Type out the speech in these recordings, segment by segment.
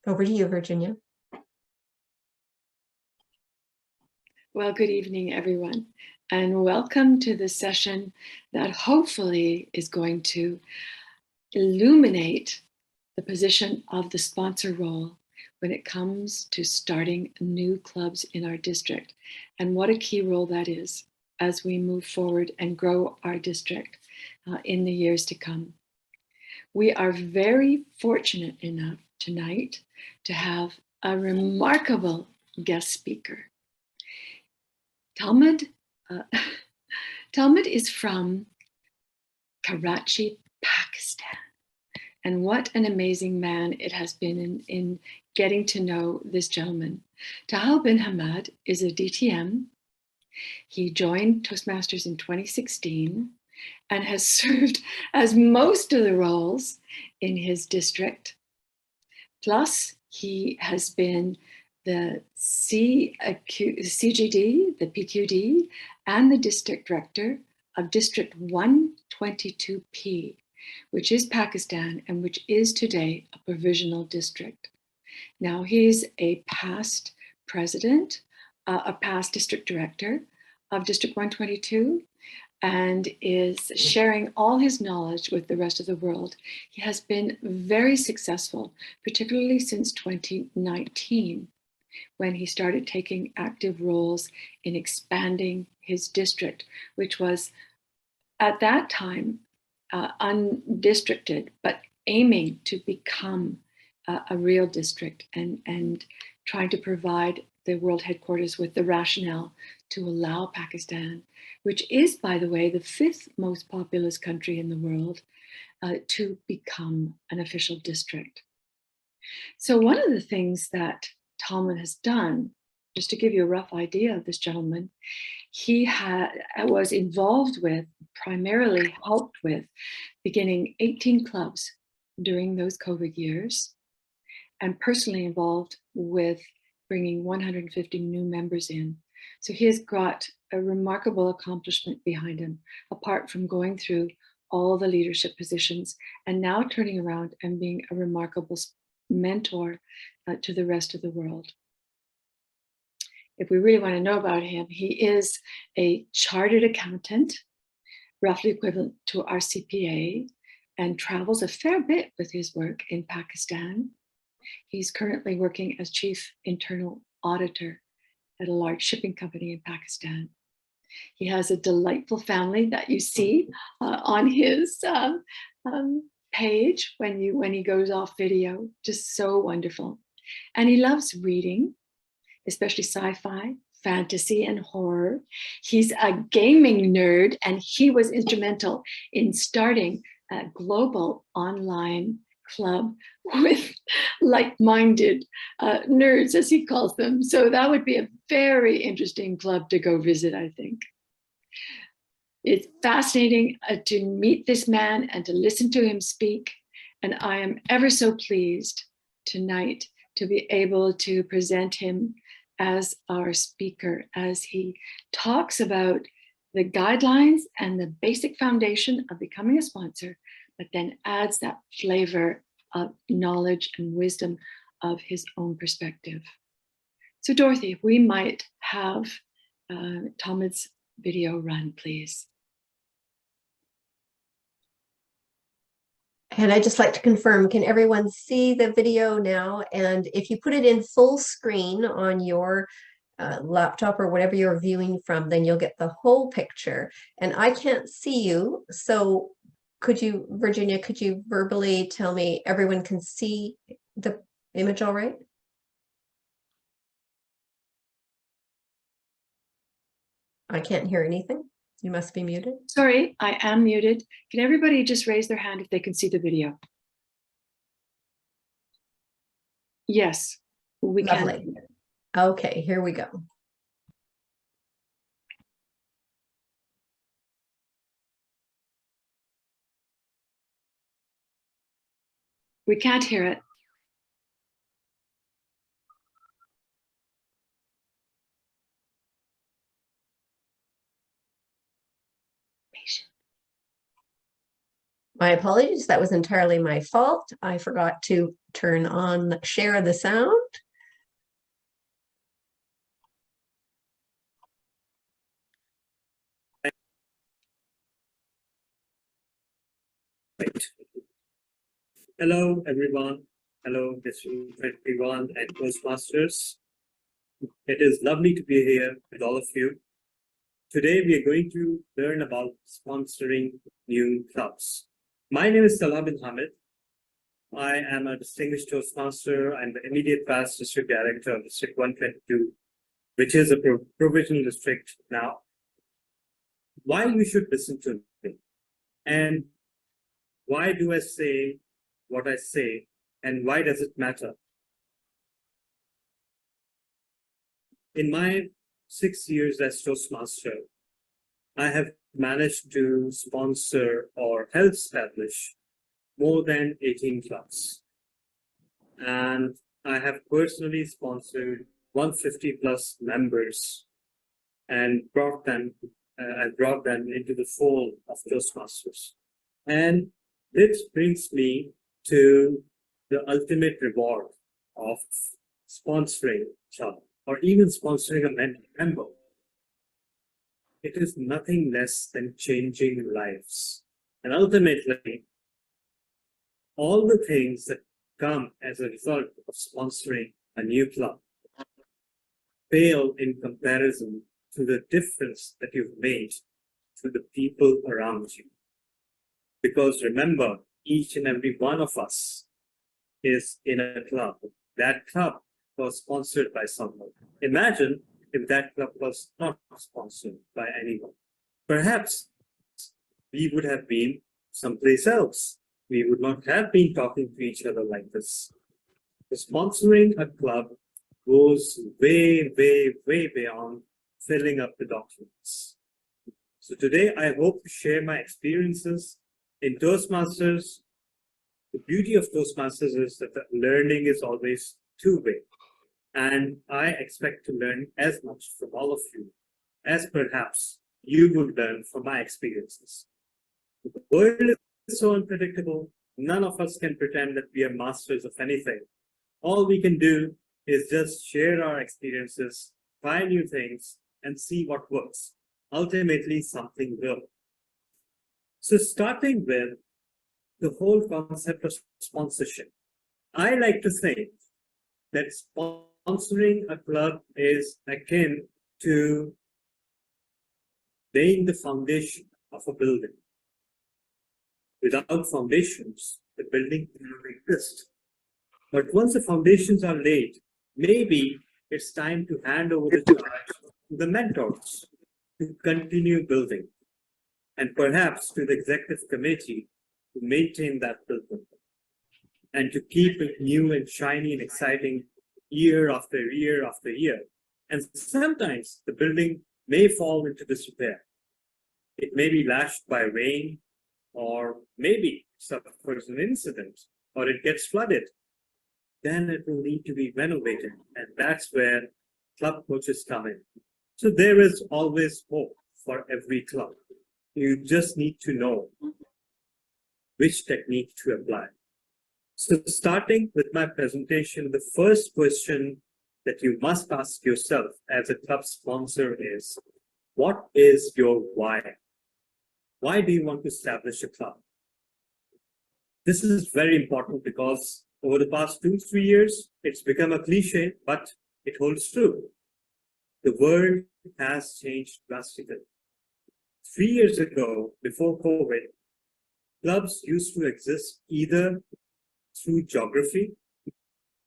Over to you, Virginia. Well, good evening, everyone, and welcome to the session that hopefully is going to illuminate the position of the sponsor role when it comes to starting new clubs in our district, and what a key role that is as we move forward and grow our district in the years to come. We are very fortunate enough tonight to have a remarkable guest speaker. Talmud is from Karachi, Pakistan. And what an amazing man it has been in getting to know this gentleman. Tahal bin Hamad is a DTM. He joined Toastmasters in 2016 and has served as most of the roles in his district. Plus, he has been the CGD, the PQD, and the district director of District 122P, which is Pakistan and which is today a provisional district. Now, he's a past president, a past district director of District 122, and is sharing all his knowledge with the rest of the world. He has been very successful, particularly since 2019, when he started taking active roles in expanding his district, which was at that time undistricted, but aiming to become a real district and trying to provide the world headquarters with the rationale to allow Pakistan, which is, by the way, the 5th most populous country in the world, to become an official district. So one of the things that Talmud has done, just to give you a rough idea of this gentleman, he was involved with, primarily helped with, beginning 18 clubs during those COVID years, and personally involved with bringing 150 new members in. So he has got a remarkable accomplishment behind him, apart from going through all the leadership positions and now turning around and being a remarkable mentor to the rest of the world. If we really want to know about him, he is a chartered accountant, roughly equivalent to our CPA, and travels a fair bit with his work in Pakistan. He's currently working as chief internal auditor at a large shipping company in Pakistan. He has a delightful family that you see on his page when he goes off video, just so wonderful. And he loves reading, especially sci-fi, fantasy, and horror. He's a gaming nerd, and he was instrumental in starting a global online club with like-minded nerds, as he calls them. So that would be a very interesting club to go visit, I think. It's fascinating to meet this man and to listen to him speak. And I am ever so pleased tonight to be able to present him as our speaker, as he talks about the guidelines and the basic foundation of becoming a sponsor, but then adds that flavor of knowledge and wisdom of his own perspective. So Dorothy, if we might have Talmud's video run, please. And I'd just like to confirm, can everyone see the video now? And if you put it in full screen on your laptop or whatever you're viewing from, then you'll get the whole picture. And I can't see you, so could you, Virginia, could you verbally tell me everyone can see the image all right? I can't hear anything. You must be muted. Sorry, I am muted. Can everybody just raise their hand if they can see the video? Yes, we Lovely. can. Okay, here we go. We can't hear it. My apologies, that was entirely my fault. I forgot to turn on share the sound. Right. Hello, everyone. Hello, everyone and Toastmasters. It is lovely to be here with all of you. Today, we are going to learn about sponsoring new clubs. My name is Salah bin Hamid. I am a distinguished Toastmaster. I'm the immediate past district director of District 122, which is a provisional district now. Why you should listen to me, and why do I say what I say, and why does it matter? In my 6 years as Toastmaster, I have managed to sponsor or help establish more than 18 clubs. And I have personally sponsored 150 plus members and brought them into the fold of Toastmasters. And this brings me to the ultimate reward of sponsoring a club or even sponsoring a member. It is nothing less than changing lives. And ultimately, all the things that come as a result of sponsoring a new club pale in comparison to the difference that you've made to the people around you. Because remember, each and every one of us is in a club. That club was sponsored by someone. Imagine if that club was not sponsored by anyone. Perhaps we would have been someplace else. We would not have been talking to each other like this. Sponsoring a club goes way, way, way beyond filling up the documents. So today, I hope to share my experiences in Toastmasters. The beauty of Toastmasters is that the learning is always two-way. And I expect to learn as much from all of you as perhaps you would learn from my experiences. The world is so unpredictable. None of us can pretend that we are masters of anything. All we can do is just share our experiences, try new things, and see what works. Ultimately, something will. So starting with the whole concept of sponsorship, I like to think that sponsoring a club is akin to laying the foundation of a building. Without foundations, the building cannot exist. But once the foundations are laid, maybe it's time to hand over the charge to the mentors to continue building, and perhaps to the executive committee to maintain that building and to keep it new and shiny and exciting year after year after year. And sometimes the building may fall into disrepair. It may be lashed by rain, or maybe suffers an incident, or it gets flooded. Then it will need to be renovated, and that's where club coaches come in. So there is always hope for every club. You just need to know which technique to apply. So starting with my presentation, the first question that you must ask yourself as a club sponsor is, what is your why? Why do you want to establish a club? This is very important because over the past 2-3 years, it's become a cliche, but it holds true. The world has changed drastically. 3 years ago, before COVID, clubs used to exist either through geography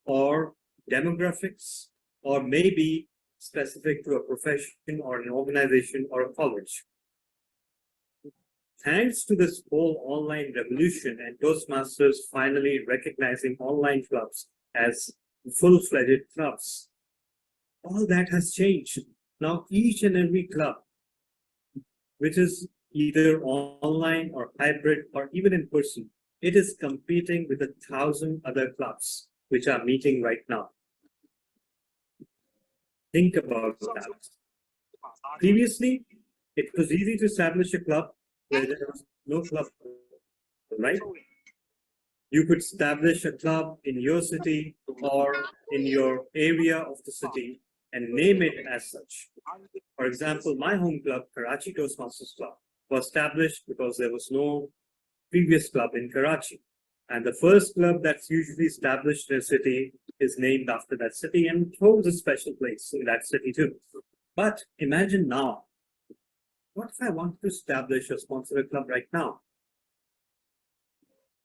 or demographics, or maybe specific to a profession or an organization or a college. Thanks to this whole online revolution and Toastmasters finally recognizing online clubs as full-fledged clubs, all that has changed. Now each and every club, which is either online or hybrid or even in person, it is competing with 1,000 other clubs which are meeting right now. Think about that. Previously, it was easy to establish a club where there was no club. right? You could establish a club in your city or in your area of the city and name it as such. For example, my home club, Karachi Toastmasters Club, was established because there was no previous club in Karachi. And the first club that's usually established in a city is named after that city and holds a special place in that city too. But imagine now, what if I want to establish or sponsor a club right now?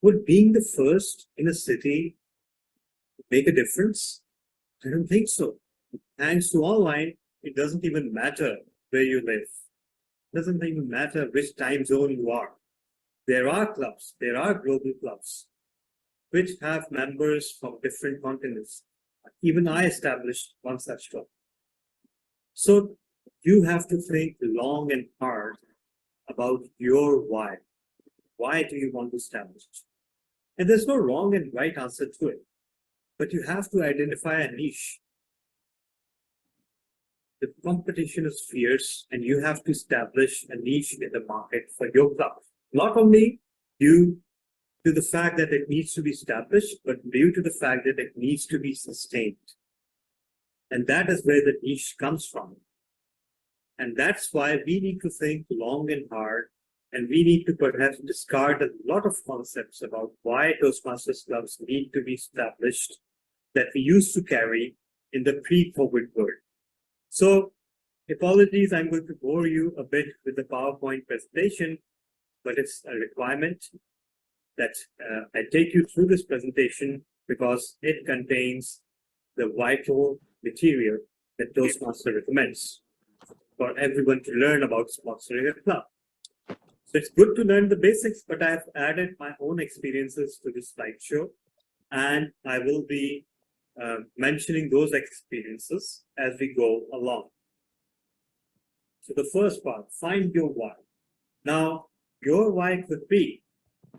Would being the first in a city make a difference? I don't think so. Thanks to online, it doesn't even matter where you live. It doesn't even matter which time zone you are. There are clubs, there are global clubs, which have members from different continents. Even I established one such club. So you have to think long and hard about your why. Why do you want to establish? And there's no wrong and right answer to it, but you have to identify a niche. The competition is fierce and you have to establish a niche in the market for your club. Not only due to the fact that it needs to be established, but due to the fact that it needs to be sustained. And that is where the niche comes from. And that's why we need to think long and hard, and we need to perhaps discard a lot of concepts about why Toastmasters clubs need to be established that we used to carry in the pre-COVID world. So apologies, I'm going to bore you a bit with the PowerPoint presentation, but it's a requirement that I take you through this presentation because it contains the vital material that Toastmaster recommends for everyone to learn about sponsoring a club. So it's good to learn the basics, but I have added my own experiences to this slideshow, and I will be mentioning those experiences as we go along. So the first part, find your why. Now, your why could be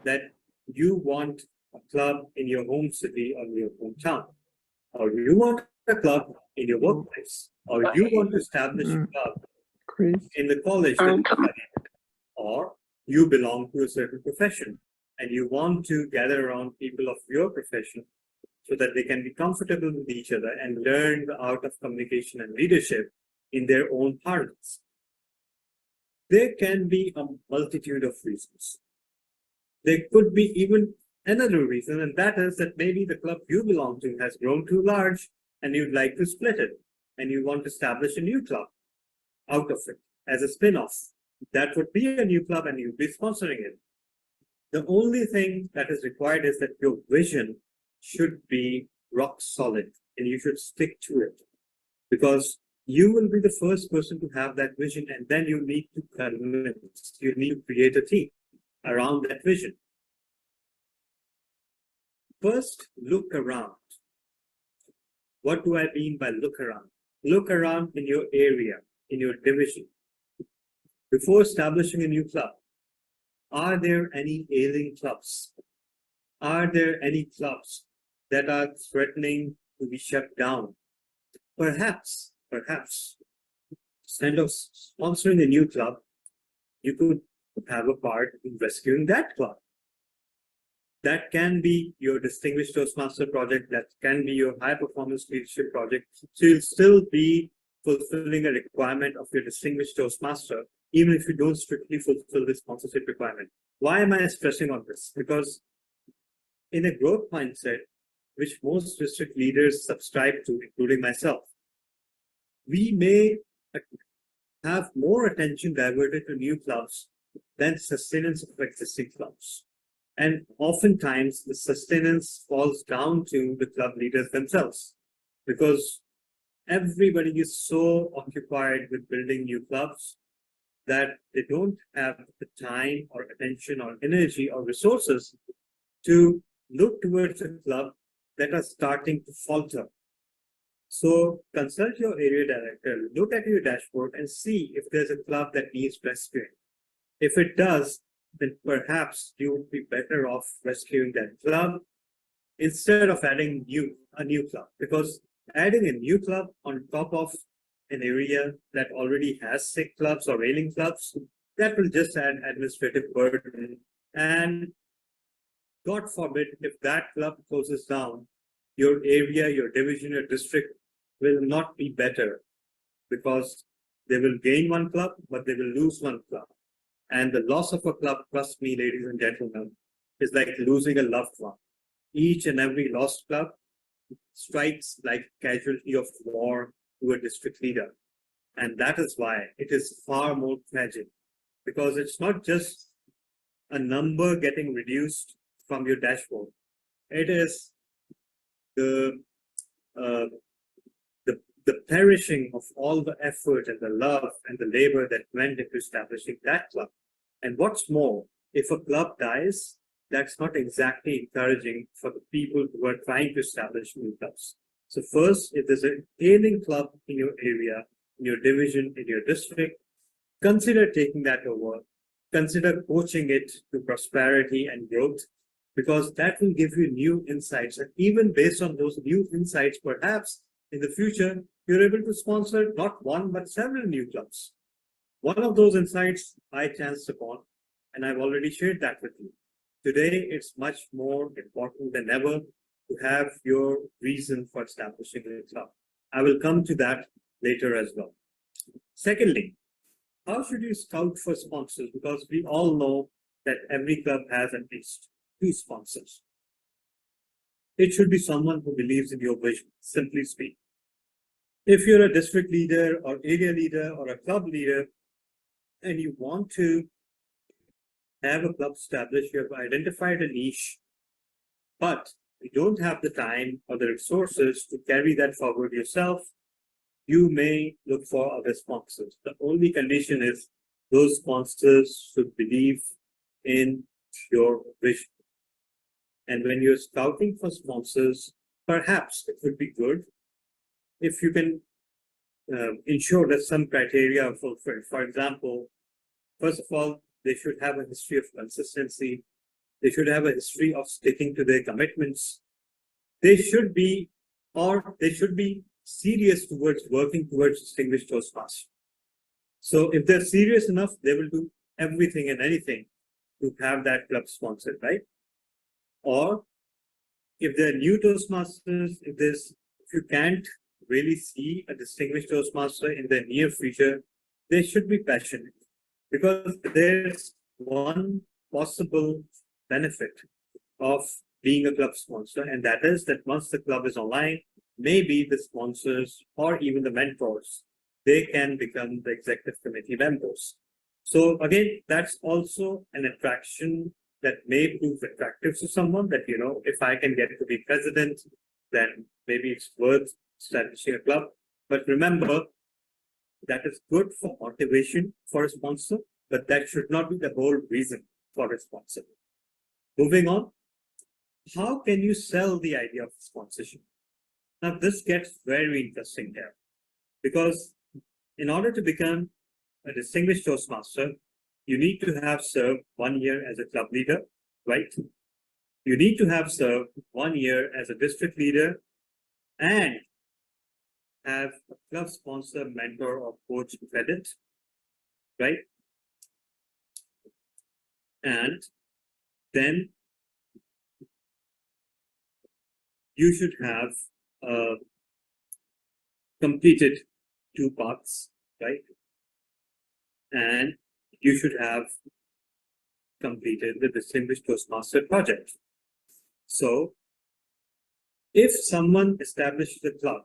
that you want a club in your home city or your hometown, or you want a club in your workplace, or you want to establish a club in the college that you study, or you belong to a certain profession and you want to gather around people of your profession so that they can be comfortable with each other and learn the art of communication and leadership in their own parlance. There can be a multitude of reasons. There could be even another reason, and that is that maybe the club you belong to has grown too large and you'd like to split it and you want to establish a new club out of it as a spin-off. That would be a new club and you'd be sponsoring it. The only thing that is required is that your vision should be rock solid and you should stick to it, because you will be the first person to have that vision, and then you need to convince, you need to create a team around that vision. First, look around. What do I mean by look around? Look around in your area, in your division. Before establishing a new club, are there any ailing clubs? Are there any clubs that are threatening to be shut down? Perhaps, instead of sponsoring a new club, you could have a part in rescuing that club. That can be your Distinguished Toastmaster project, that can be your high performance leadership project. So you'll still be fulfilling a requirement of your Distinguished Toastmaster, even if you don't strictly fulfill the sponsorship requirement. Why am I stressing on this? Because in a growth mindset, which most district leaders subscribe to, including myself, we may have more attention diverted to new clubs than sustenance of existing clubs. And oftentimes the sustenance falls down to the club leaders themselves, because everybody is so occupied with building new clubs that they don't have the time or attention or energy or resources to look towards a club that are starting to falter. So consult your area director, look at your dashboard and see if there's a club that needs rescuing. If it does, then perhaps you would be better off rescuing that club instead of adding a new club, because adding a new club on top of an area that already has sick clubs or ailing clubs, that will just add administrative burden and God forbid, if that club closes down, your area, your division, your district will not be better, because they will gain one club, but they will lose one club. And the loss of a club, trust me, ladies and gentlemen, is like losing a loved one. Each and every lost club strikes like casualty of war to a district leader. And that is why it is far more tragic, because it's not just a number getting reduced from your dashboard. It is the perishing of all the effort and the love and the labor that went into establishing that club. And what's more, if a club dies, that's not exactly encouraging for the people who are trying to establish new clubs. So first, if there's an ailing club in your area, in your division, in your district, consider taking that over. Consider coaching it to prosperity and growth, because that will give you new insights. And even based on those new insights, perhaps in the future, you're able to sponsor not one, but several new clubs. One of those insights I chanced upon, and I've already shared that with you. Today, it's much more important than ever to have your reason for establishing a club. I will come to that later as well. Secondly, how should you scout for sponsors? Because we all know that every club has at least 2 sponsors. It should be someone who believes in your vision, simply speak. If you're a district leader or area leader or a club leader, and you want to have a club established, you have identified a niche, but you don't have the time or the resources to carry that forward yourself, you may look for other sponsors. The only condition is those sponsors should believe in your vision. And when you're scouting for sponsors, perhaps it would be good if you can ensure that some criteria are fulfilled. For example, first of all, they should have a history of consistency. They should have a history of sticking to their commitments. They should be serious towards working towards distinguished Toastmasters. So if they're serious enough, they will do everything and anything to have that club sponsored, right? Or if they're new Toastmasters, if you can't really see a distinguished Toastmaster in the near future, they should be passionate, because there's one possible benefit of being a club sponsor, and that is that once the club is online, maybe the sponsors or even the mentors, they can become the executive committee members. So again, that's also an attraction that may prove attractive to someone, that, if I can get to be president, then maybe it's worth establishing a club. But remember, that is good for motivation for a sponsor, but that should not be the whole reason for a sponsor. Moving on, how can you sell the idea of sponsorship? Now, this gets very interesting here, because in order to become a distinguished Toastmaster, you need to have served 1 year as a club leader, right? You need to have served 1 year as a district leader and have a club sponsor, mentor, or coach credit, right? And then you should have completed 2 paths, right? And you should have completed the Distinguished Toastmaster project. So if someone establishes a club,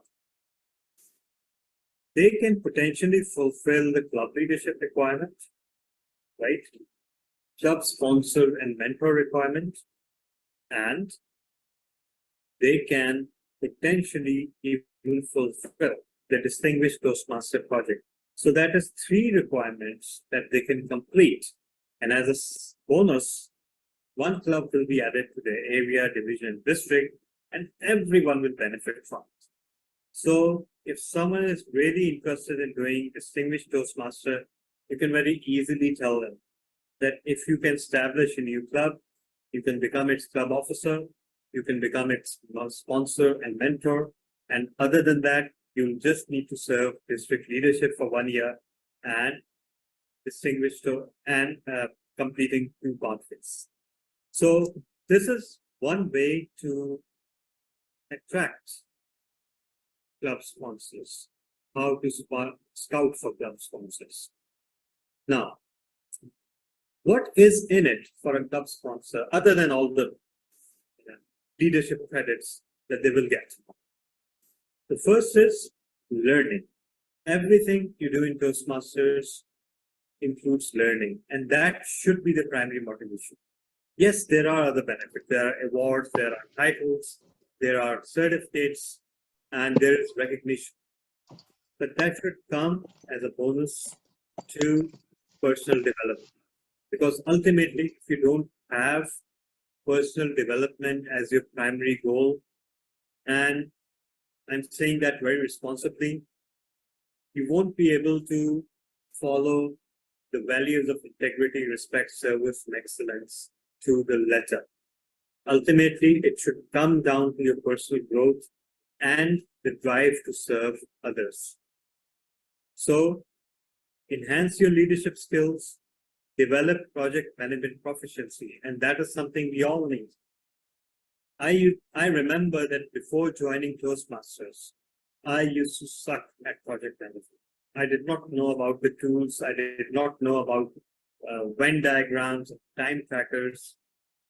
they can potentially fulfill the club leadership requirement, right? Club sponsor and mentor requirement, and they can potentially even fulfill the Distinguished Toastmaster project. So that is 3 requirements that they can complete. And as a bonus, 1 club will be added to the area, division, district, and everyone will benefit from it. So if someone is really interested in doing Distinguished Toastmaster, you can very easily tell them that if you can establish a new club, you can become its club officer, you can become its sponsor and mentor. And other than that, you'll just need to serve district leadership for 1 year and completing 2 pathways. So this is one way to attract club sponsors, how to scout for club sponsors. Now, what is in it for a club sponsor other than all the leadership credits that they will get? The first is learning. Everything you do in Toastmasters includes learning, and that should be the primary motivation. Yes, there are other benefits. There are awards, there are titles, there are certificates, and there is recognition. But that should come as a bonus to personal development. Because ultimately, if you don't have personal development as your primary goal, and I'm saying that very responsibly, you won't be able to follow the values of integrity, respect, service, and excellence to the letter. Ultimately, it should come down to your personal growth and the drive to serve others. So, enhance your leadership skills, develop project management proficiency, and that is something we all need. I remember that before joining Toastmasters, I used to suck at project management. I did not know about the tools. I did not know about Venn diagrams, time trackers,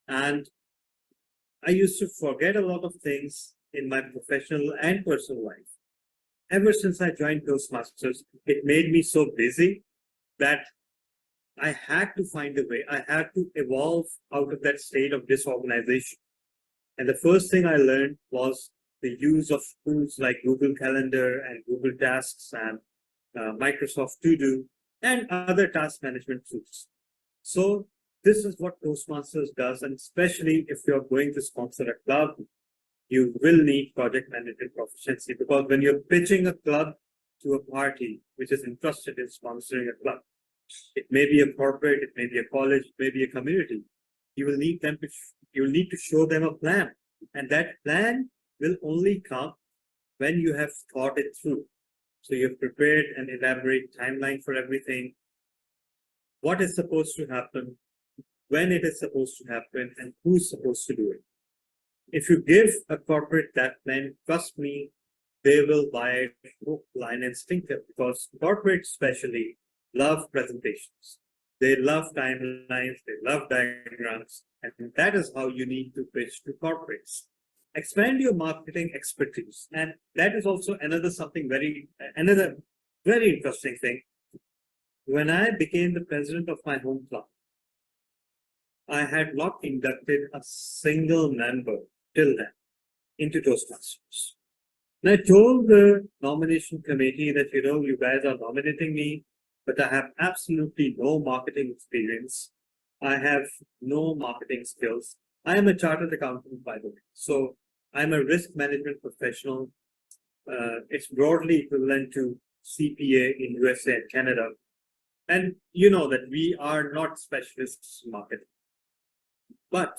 and I used to forget a lot of things in my professional and personal life. Ever since I joined Toastmasters, it made me so busy that I had to find a way. I had to evolve out of that state of disorganization. And the first thing I learned was the use of tools like Google Calendar and Google Tasks and Microsoft To Do and other task management tools. So this is what Toastmasters does, and especially if you're going to sponsor a club, you will need project management proficiency, because when you're pitching a club to a party which is interested in sponsoring a club, it may be a corporate, it may be a college, it may be a community. You will need to show them a plan, and that plan will only come when you have thought it through. So you've prepared an elaborate timeline for everything, what is supposed to happen, when it is supposed to happen, and who's supposed to do it. If you give a corporate that plan, trust me, they will buy it hook, line, and sinker, because corporates especially love presentations. They love timelines, they love diagrams, and that is how you need to pitch to corporates. Expand your marketing expertise, and that is also another very interesting thing. When I became the president of my home club, I had not inducted a single member till then into Toastmasters. And I told the nomination committee that, you guys are nominating me, but I have absolutely no marketing experience. I have no marketing skills. I am a chartered accountant, by the way. So I'm a risk management professional. It's broadly equivalent to CPA in USA and Canada. And you know that we are not specialists in marketing. But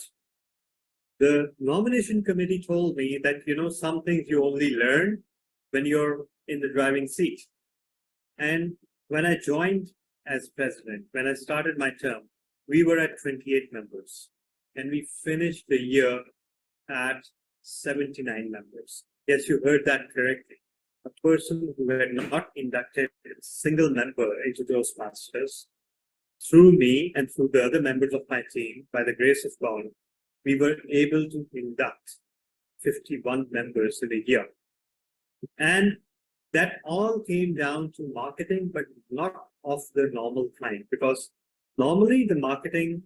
the nomination committee told me that, some things you only learn when you're in the driving seat. And when I joined as president, when I started my term, we were at 28 members, and we finished the year at 79 members. Yes, you heard that correctly. A person who had not inducted a single member into Toastmasters, through me and through the other members of my team, by the grace of God, we were able to induct 51 members in a year. And that all came down to marketing, but not of the normal kind, because normally the marketing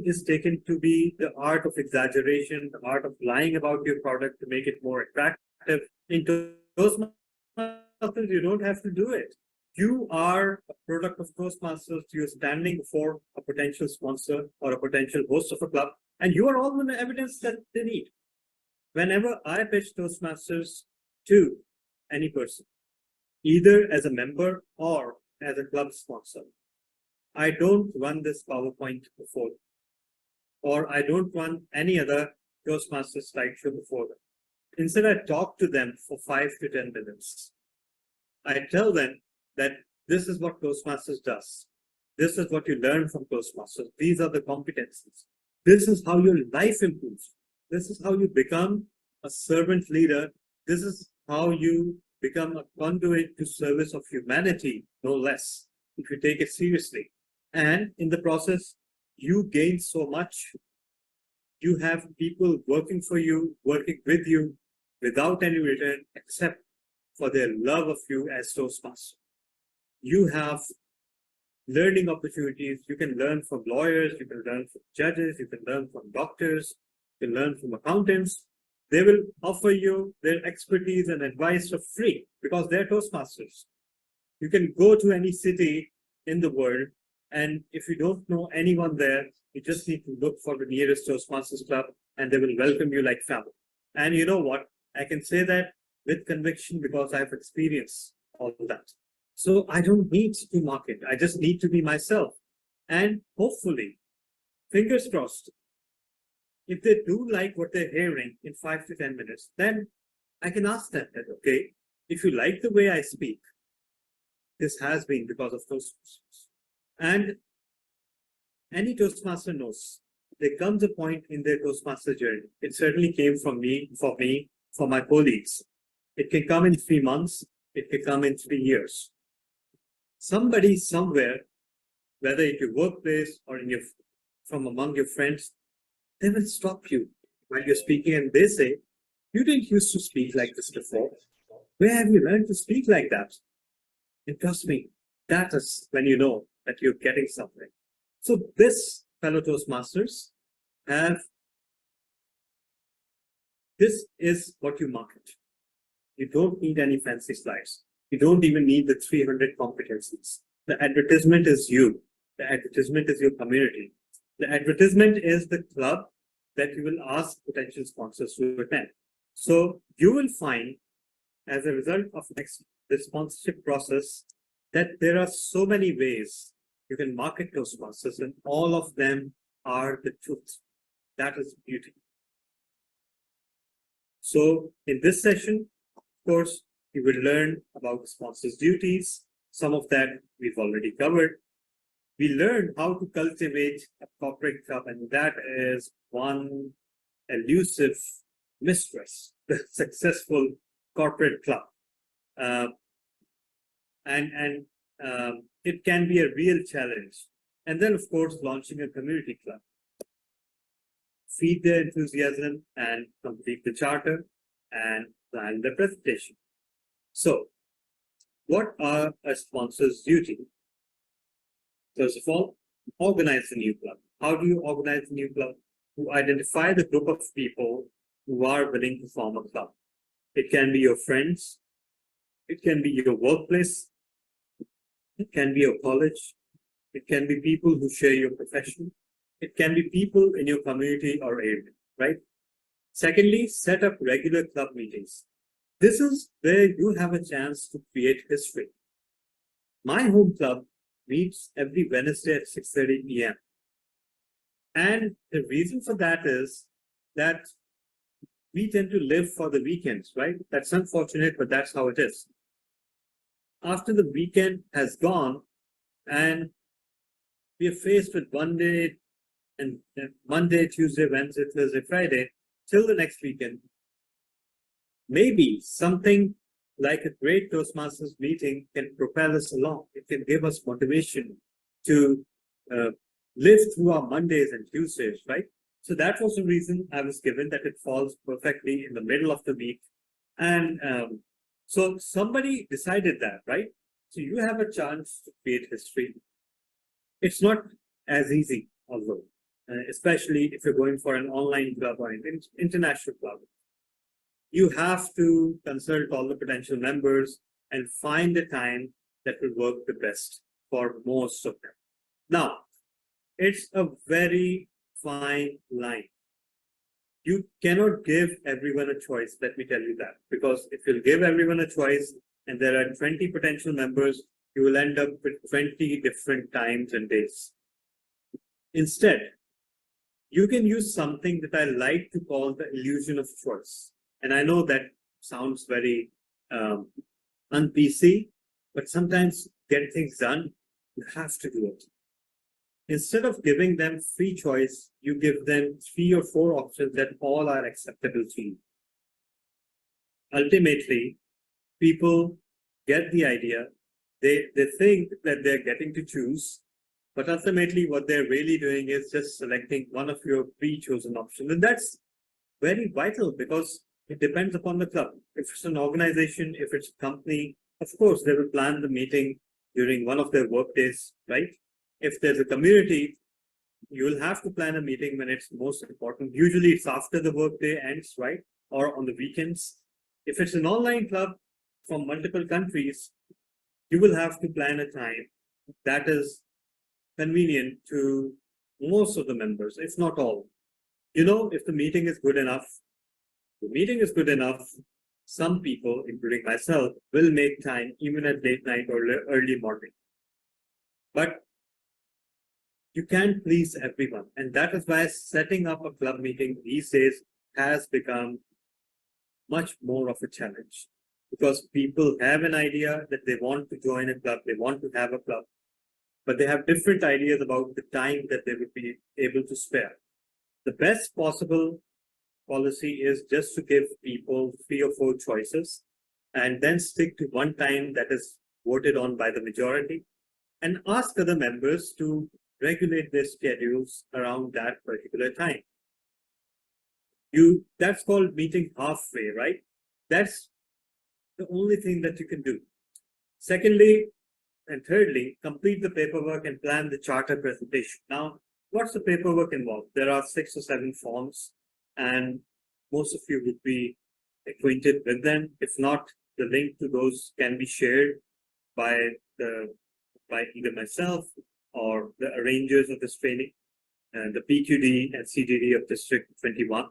is taken to be the art of exaggeration, the art of lying about your product to make it more attractive. In Toastmasters, you don't have to do it. You are a product of Toastmasters. You're standing before a potential sponsor or a potential host of a club, and you are all the evidence that they need. Whenever I pitch Toastmasters to any person, either as a member or as a club sponsor, I don't run this PowerPoint before them, or I don't run any other Toastmasters slideshow before them. Instead, I talk to them for 5 to 10 minutes. I tell them that this is what Toastmasters does. This is what you learn from Toastmasters. These are the competencies. This is how your life improves. This is how you become a servant leader. This is how you become a conduit to service of humanity, no less, if you take it seriously. And in the process, you gain so much. You have people working for you, working with you without any return except for their love of you as Toastmaster. You have learning opportunities. You can learn from lawyers, you can learn from judges, you can learn from doctors, you can learn from accountants. They will offer you their expertise and advice for free because they're Toastmasters. You can go to any city in the world, and if you don't know anyone there, you just need to look for the nearest Toastmasters club and they will welcome you like family. And you know what? I can say that with conviction because I've experienced all of that. So I don't need to market. I just need to be myself. And hopefully, fingers crossed, if they do like what they're hearing in 5 to 10 minutes, then I can ask them that, okay, if you like the way I speak, this has been because of Toastmasters. And any Toastmaster knows there comes a point in their Toastmaster journey. It certainly came from me, for my colleagues. It can come in 3 months. It can come in 3 years. Somebody somewhere, whether in your workplace or from among your friends, they will stop you while you're speaking and they say, you didn't used to speak like this before. Where have you learned to speak like that? And trust me, that is when you know that you're getting something. So this, fellow Toastmasters, this is what you market. You don't need any fancy slides. You don't even need the 300 competencies. The advertisement is you. The advertisement is your community. The advertisement is the club that you will ask potential sponsors to attend. So you will find, as a result of the sponsorship process, that there are so many ways you can market those sponsors, and all of them are the truth. That is beauty. So in this session, of course, you will learn about the sponsor's duties. Some of that we've already covered. We learned how to cultivate a corporate club, and that is one elusive mistress, the successful corporate club. It can be a real challenge. And then, of course, launching a community club. Feed their enthusiasm and complete the charter and plan the presentation. So, what are a sponsor's duty? First of all, organize the new club. How do you organize the new club? To identify the group of people who are willing to form a club. It can be your friends. It can be your workplace. It can be your college. It can be people who share your profession. It can be people in your community or area, right? Secondly, set up regular club meetings. This is where you have a chance to create history. My home club meets every Wednesday at 6:30 p.m. And the reason for that is that we tend to live for the weekends, right? That's unfortunate, but that's how it is. After the weekend has gone and we are faced with Monday, Tuesday, Wednesday, Thursday, Friday, till the next weekend, maybe something like a great Toastmasters meeting can propel us along. It can give us motivation to live through our Mondays and Tuesdays, right? So that was the reason I was given, that it falls perfectly in the middle of the week. And so somebody decided that, right? So you have a chance to create history. It's not as easy, although, especially if you're going for an online club or an international club. You have to consult all the potential members and find the time that will work the best for most of them. Now, it's a very fine line. You cannot give everyone a choice, let me tell you that, because if you give everyone a choice and there are 20 potential members, you will end up with 20 different times and days. Instead, you can use something that I like to call the illusion of choice. And I know that sounds very un-PC, but sometimes get things done, you have to do it. Instead of giving them free choice, you give them 3 or 4 options that all are acceptable to you. Ultimately, people get the idea. They think that they're getting to choose, but ultimately what they're really doing is just selecting one of your pre-chosen options. And that's very vital because it depends upon the club. If it's an organization, if it's a company, of course, they will plan the meeting during one of their work days, right? If there's a community, you'll have to plan a meeting when it's most important. Usually it's after the workday ends, right? Or on the weekends. If it's an online club from multiple countries, you will have to plan a time that is convenient to most of the members, if not all. You know, if the meeting is good enough, some people, including myself, will make time even at late night or early morning. But you can't please everyone. And that is why setting up a club meeting these days has become much more of a challenge, because people have an idea that they want to join a club, they want to have a club, but they have different ideas about the time that they would be able to spare. The best possible policy is just to give people 3 or 4 choices and then stick to one time that is voted on by the majority and ask other members to regulate their schedules around that particular time. That's called meeting halfway, right? That's the only thing that you can do. Secondly, and thirdly, complete the paperwork and plan the charter presentation. Now, what's the paperwork involved? There are 6 or 7 forms, and most of you would be acquainted with them. If not, the link to those can be shared by either myself or the arrangers of this training, and the PQD and CDD of District 21.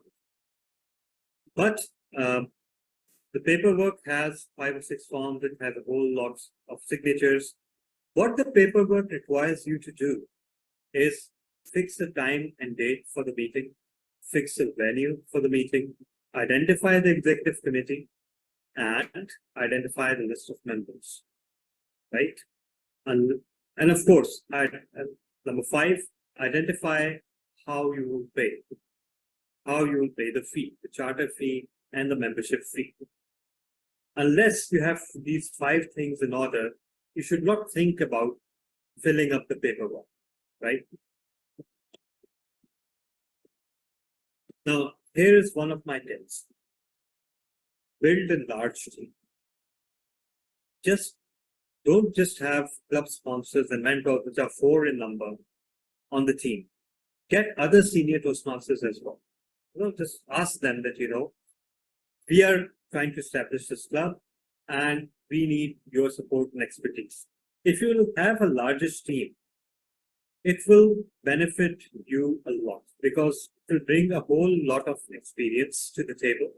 But the paperwork has 5 or 6 forms. It has a whole lot of signatures. What the paperwork requires you to do is fix the time and date for the meeting, fix the venue for the meeting, identify the executive committee, and identify the list of members, right? And of course, number 5, identify how you will pay. How you will pay the fee, the charter fee and the membership fee. Unless you have these 5 things in order, you should not think about filling up the paperwork, right? Now, here is one of my tips. Build a large team. Don't just have club sponsors and mentors, which are 4 in number, on the team. Get other senior Toastmasters as well. Just ask them that, we are trying to establish this club and we need your support and expertise. If you have a largest team, it will benefit you a lot because it will bring a whole lot of experience to the table,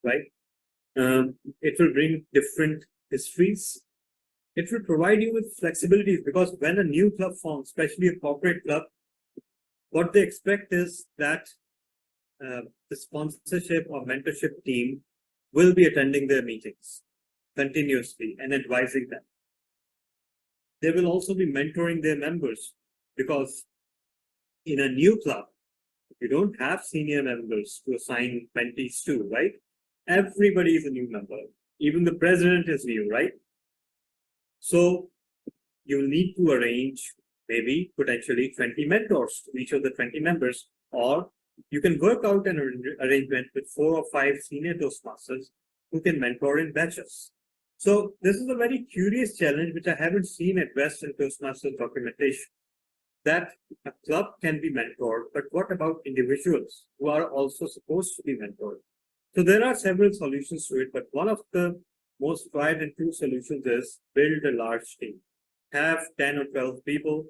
right? It will bring different histories. It will provide you with flexibility because when a new club forms, especially a corporate club, what they expect is that the sponsorship or mentorship team will be attending their meetings continuously and advising them. They will also be mentoring their members because in a new club, you don't have senior members to assign mentees to, right? Everybody is a new member. Even the president is new, right? So you'll need to arrange maybe potentially 20 mentors to each of the 20 members, or you can work out an arrangement with 4 or 5 senior Toastmasters who can mentor in batches. So this is a very curious challenge which I haven't seen addressed in Toastmasters documentation, that a club can be mentored, but what about individuals who are also supposed to be mentored? So there are several solutions to it, but one of the most tried and true solutions is build a large team. Have 10 or 12 people.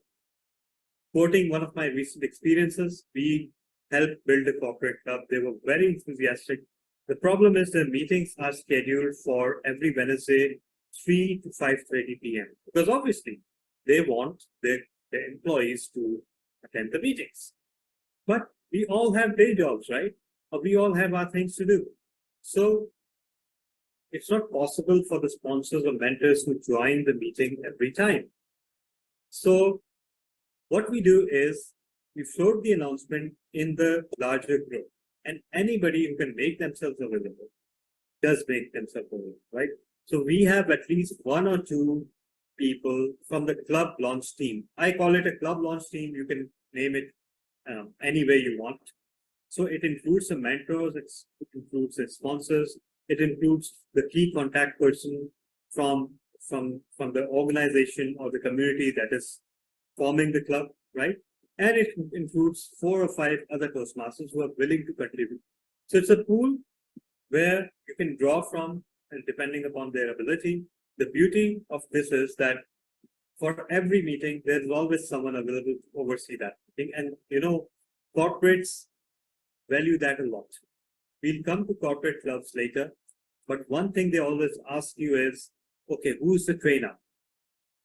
Quoting one of my recent experiences, we helped build a corporate club. They were very enthusiastic. The problem is their meetings are scheduled for every Wednesday, 3 to 5:30 p.m. Because obviously they want their employees to attend the meetings. But we all have day jobs, right? Or we all have our things to do. So it's not possible for the sponsors or mentors to join the meeting every time. So What we do is we float the announcement in the larger group, and anybody who can make themselves available does make themselves available, right? So we have at least one or two people from the club launch team. I call it a club launch team. You can name it any way you want. So it includes the mentors, it includes the sponsors, it includes the key contact person from the organization or the community that is forming the club, right? And it includes 4 or 5 other Toastmasters who are willing to contribute. So it's a pool where you can draw from, and depending upon their ability. The beauty of this is that for every meeting, there's always someone available to oversee that meeting. And corporates value that a lot. We'll come to corporate clubs later, but one thing they always ask you is, okay, who's the trainer?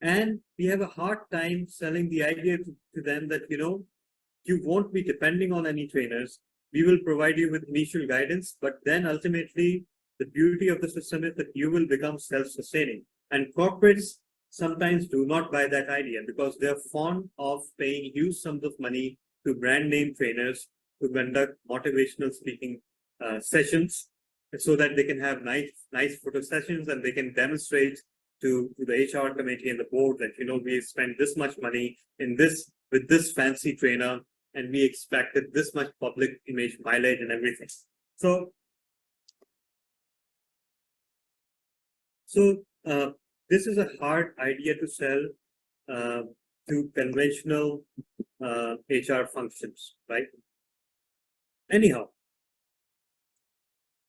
And we have a hard time selling the idea to them that, you won't be depending on any trainers. We will provide you with initial guidance, but then ultimately the beauty of the system is that you will become self-sustaining. And corporates sometimes do not buy that idea because they're fond of paying huge sums of money to brand name trainers to conduct motivational speaking sessions so that they can have nice photo sessions and they can demonstrate to the HR committee and the board that, we spent this much money with this fancy trainer and we expected this much public image mileage and everything. So this is a hard idea to sell to conventional HR functions, right? Anyhow,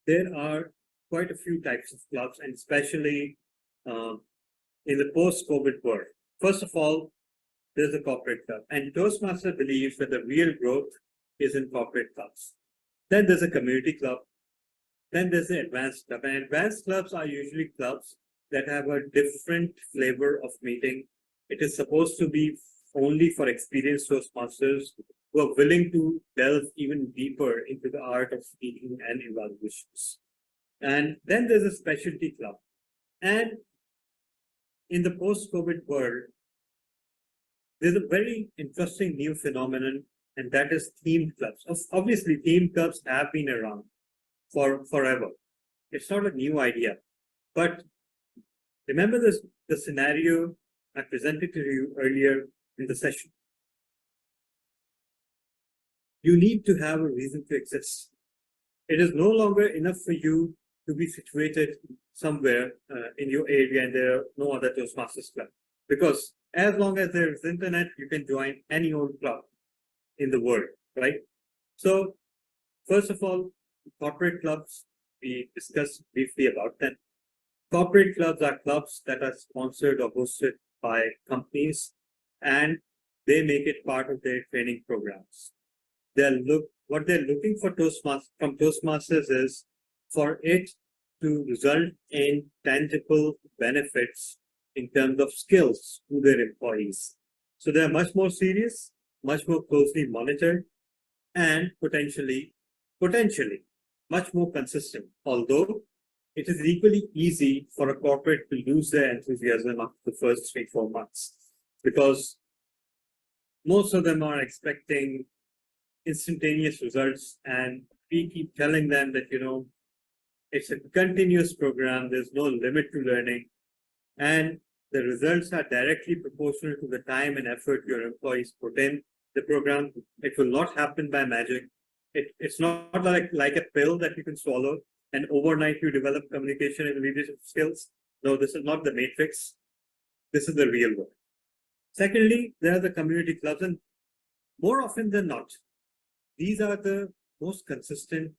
there are quite a few types of clubs, and especially in the post-COVID world. First of all, there's a corporate club, and Toastmaster believes that the real growth is in corporate clubs. Then there's a community club. Then there's the advanced club, and advanced clubs are usually clubs that have a different flavor of meeting. It is supposed to be only for experienced Toastmasters who are willing to delve even deeper into the art of speaking and evaluations. And then there's a specialty club. And in the post-COVID world, there's a very interesting new phenomenon, and that is themed clubs. Obviously, themed clubs have been around for forever. It's not a new idea. But remember the scenario I presented to you earlier in the session. You need to have a reason to exist. It is no longer enough for you to be situated somewhere in your area and there are no other Toastmasters club. Because as long as there is internet, you can join any old club in the world, right? So first of all, corporate clubs, we discussed briefly about them. Corporate clubs are clubs that are sponsored or hosted by companies, and they make it part of their training programs. What they're looking for from Toastmasters is for it to result in tangible benefits in terms of skills to their employees. So they're much more serious, much more closely monitored, and potentially much more consistent. Although it is equally easy for a corporate to lose their enthusiasm after the first 3-4 months, because most of them are expecting instantaneous results, and we keep telling them that, it's a continuous program, there's no limit to learning, and the results are directly proportional to the time and effort your employees put in the program. It will not happen by magic. It's not like a pill that you can swallow and overnight you develop communication and leadership skills. No, this is not the matrix. This is the real world. Secondly, there are the community clubs, and more often than not, these are the most consistent,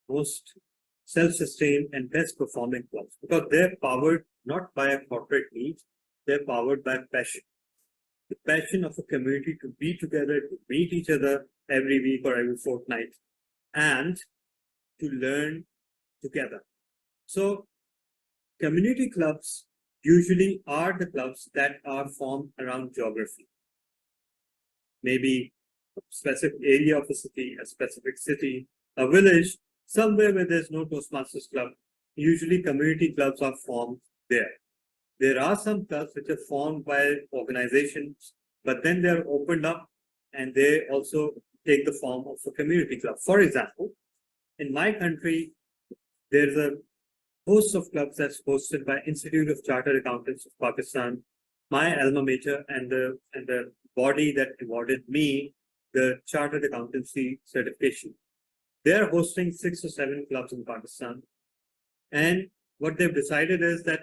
most self-sustained and best performing clubs because they're powered not by a corporate need, they're powered by passion. The passion of a community to be together, to meet each other every week or every fortnight, and to learn together. So community clubs usually are the clubs that are formed around geography. Maybe a specific area of a city, a specific city, a village, somewhere where there's no Toastmasters club. Usually community clubs are formed there. There are some clubs which are formed by organizations but then they're opened up and they also take the form of a community club. For example, in my country, there's a host of clubs that's hosted by Institute of Chartered Accountants of Pakistan, my alma mater, and the body that awarded me the Chartered Accountancy certification. They're hosting 6 or 7 clubs in Pakistan. And what they've decided is that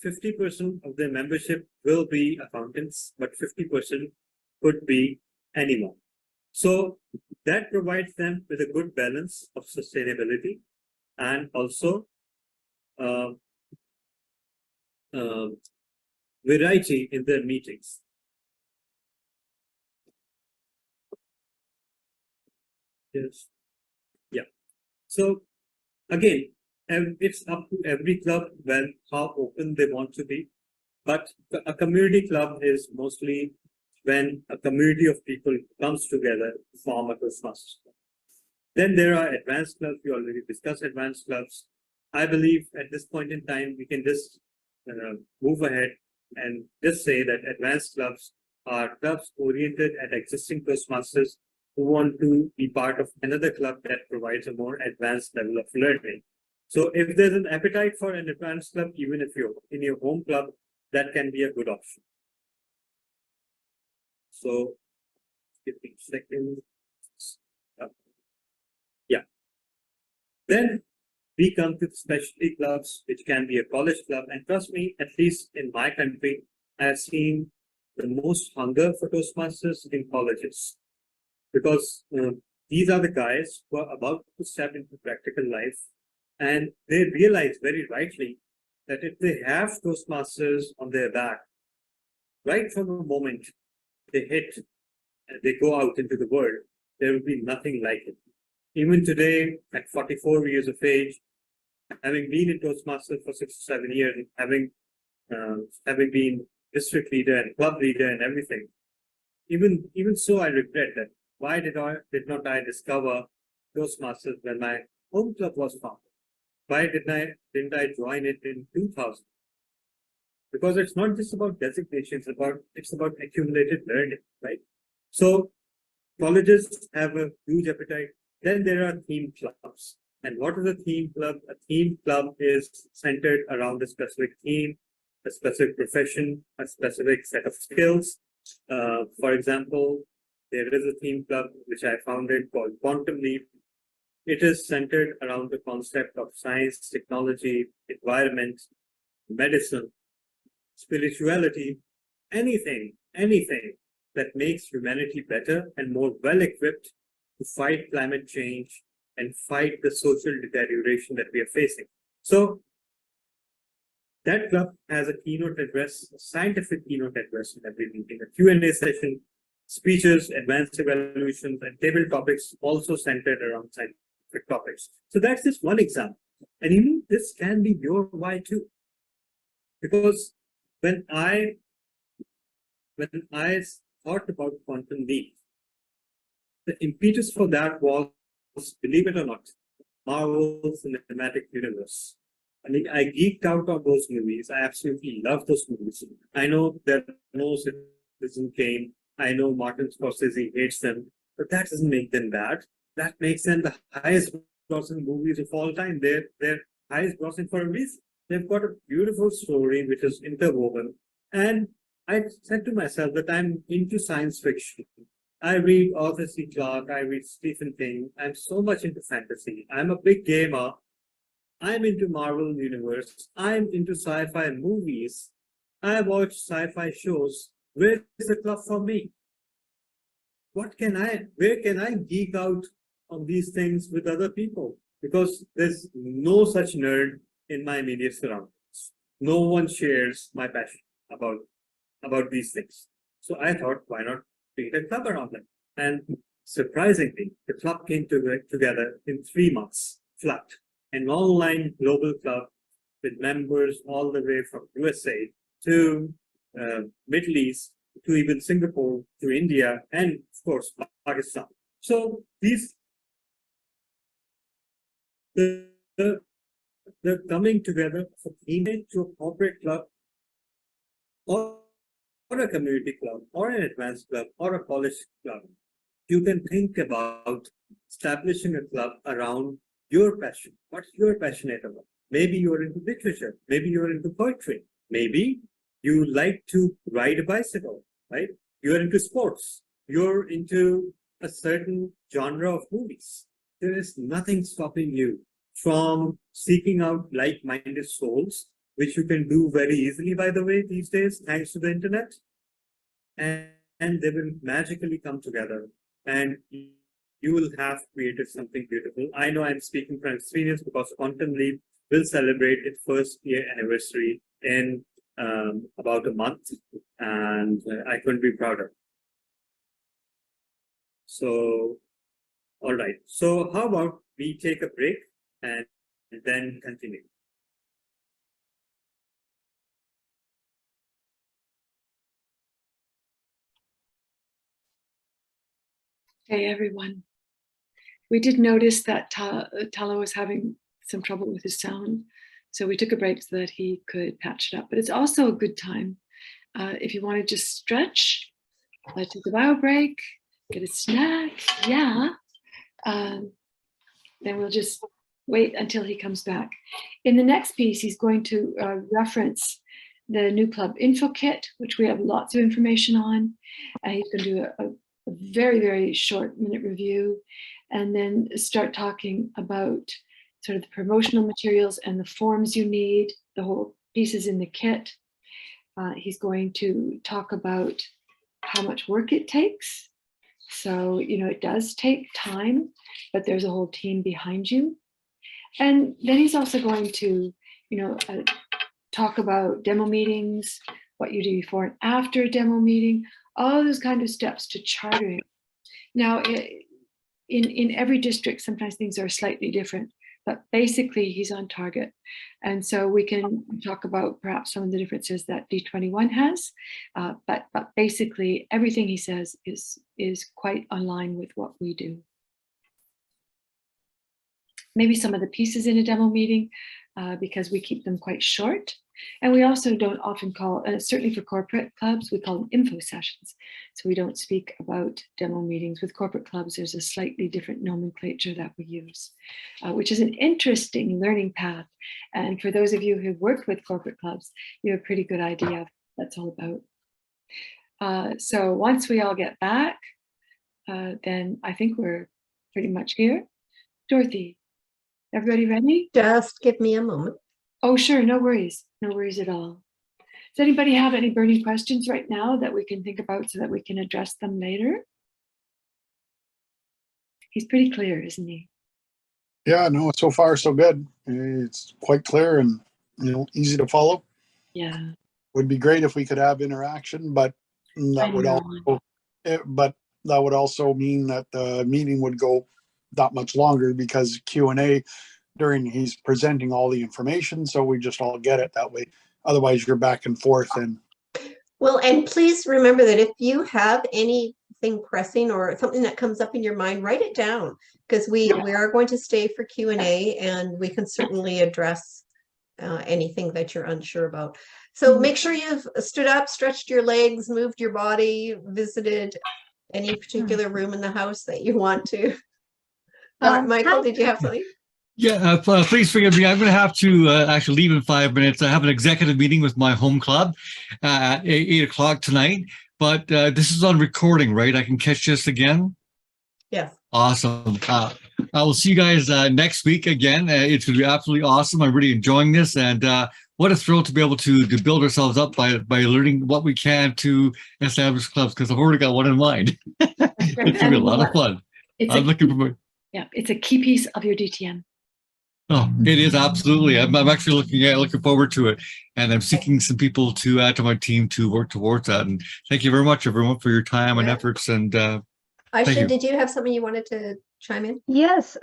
50% of their membership will be accountants, but 50% could be anyone. So that provides them with a good balance of sustainability and also variety in their meetings. Yes. Yeah. So again, it's up to every club when how open they want to be. But a community club is mostly when a community of people comes together to form a Toastmasters club. Then there are advanced clubs. We already discussed advanced clubs. I believe at this point in time, we can just move ahead and just say that advanced clubs are clubs oriented at existing Toastmasters who want to be part of another club that provides a more advanced level of learning. So if there's an appetite for an advanced club, even if you're in your home club, that can be a good option. So give me a second. Yeah. Then we come to the specialty clubs, which can be a college club. And trust me, at least in my country, I have seen the most hunger for Toastmasters in colleges. Because these are the guys who are about to step into practical life. And they realize very rightly that if they have Toastmasters on their back, right from the moment they hit and they go out into the world, there will be nothing like it. Even today, at 44 years of age, having been in Toastmasters for 6 or 7 years, having been district leader and club leader and everything, even so, I regret that. Why did not I discover Toastmasters when my home club was founded? Why didn't I join it in 2000? Because it's not just about designations, it's about accumulated learning, right? So colleges have a huge appetite. Then there are theme clubs. And what is a theme club? A theme club is centered around a specific theme, a specific profession, a specific set of skills. For example, there is a theme club which I founded called Quantum Leap. It is centered around the concept of science, technology, environment, medicine, spirituality, anything that makes humanity better and more well-equipped to fight climate change and fight the social deterioration that we are facing. So that club has a keynote address, a scientific keynote address in every meeting, a Q&A session, speeches, advanced evaluations, and table topics also centered around scientific topics. So that's just one example. And you know, this can be your why too. Because when I thought about Quantum Leap, the impetus for that was, believe it or not, Marvel's Cinematic Universe. I mean, I geeked out on those movies. I absolutely love those movies. I know that no Citizen Kane. I know Martin Scorsese hates them, but that doesn't make them bad. That makes them the highest grossing movies of all time. They're highest grossing for a reason. They've got a beautiful story which is interwoven. And I said to myself that I'm into science fiction. I read Arthur C. Clarke, I read Stephen King. I'm so much into fantasy. I'm a big gamer. I'm into Marvel Universe. I'm into sci-fi movies. I watch sci-fi shows. Where is the club for me? Where can I geek out on these things with other people? Because there's no such nerd in my immediate surroundings. No one shares my passion about these things. So I thought, why not create a club around them? And surprisingly, the club came together in 3 months flat. An online global club with members all the way from USA to Middle East, to even Singapore, to India, and of course, Pakistan. So the coming together of a teammate to a corporate club, or a community club or an advanced club or a college club, you can think about establishing a club around your passion, what you're passionate about. Maybe you're into literature, maybe you're into poetry, maybe you like to ride a bicycle, right? You're into sports, you're into a certain genre of movies. There is nothing stopping you from seeking out like-minded souls, which you can do very easily, by the way, these days, thanks to the internet. And they will magically come together, and you will have created something beautiful. I know I'm speaking from experience because Quantum Leap will celebrate its first year anniversary in about a month, and I couldn't be prouder. So, all right. So how about we take a break and then continue? Hey, everyone. We did notice that Tala was having some trouble with his sound, so we took a break so that he could patch it up. But it's also a good time if you want to just stretch, take a bio break, get a snack, then we'll just wait until he comes back. In the next piece, he's going to reference the new club info kit, which we have lots of information on. He's going to do a very, very short minute review, and then start talking about sort of the promotional materials and the forms you need, the whole pieces in the kit. He's going to talk about how much work it takes. So, it does take time, but there's a whole team behind you. And then he's also going to, talk about demo meetings, what you do before and after a demo meeting, all those kind of steps to chartering. Now, in every district, sometimes things are slightly different, but basically he's on target. And so we can talk about perhaps some of the differences that D21 has, but basically everything he says is quite online with what we do. Maybe some of the pieces in a demo meeting, because we keep them quite short. And we also don't often call, certainly for corporate clubs, we call them info sessions. So we don't speak about demo meetings. With corporate clubs, there's a slightly different nomenclature that we use, which is an interesting learning path. And for those of you who've worked with corporate clubs, you have a pretty good idea of what that's all about. So once we all get back, then I think we're pretty much here. Dorothy, everybody ready? Just give me a moment. Oh, sure, no worries at all. Does anybody have any burning questions right now that we can think about so that we can address them later? He's pretty clear, isn't he? Yeah, no, so far so good. It's quite clear and easy to follow. Yeah. Would be great if we could have interaction, but that would also mean that the meeting would go that much longer because Q&A during he's presenting all the information, so we just all get it that way. Otherwise, you're back and forth. And well, and please remember that if you have anything pressing or something that comes up in your mind, write it down, because we are going to stay for Q&A, and we can certainly address anything that you're unsure about. So make sure you've stood up, stretched your legs, moved your body, visited any particular room in the house that you want to. Michael, did you have something? Yeah, please forgive me. I'm going to have to actually leave in 5 minutes. I have an executive meeting with my home club at 8 o'clock tonight. But this is on recording, right? I can catch this again? Yes. Awesome. I will see you guys next week again. It's going to be absolutely awesome. I'm really enjoying this. And what a thrill to be able to build ourselves up by learning what we can to establish clubs, because I've already got one in mind. It's going to be a lot of fun. I'm looking for. Yeah, it's a key piece of your DTM. Oh, it is absolutely. I'm actually looking forward to it, and I'm seeking some people to add to my team to work towards that. And thank you very much, everyone, for your time and efforts. And Aisha, did you have something you wanted to chime in? Yes,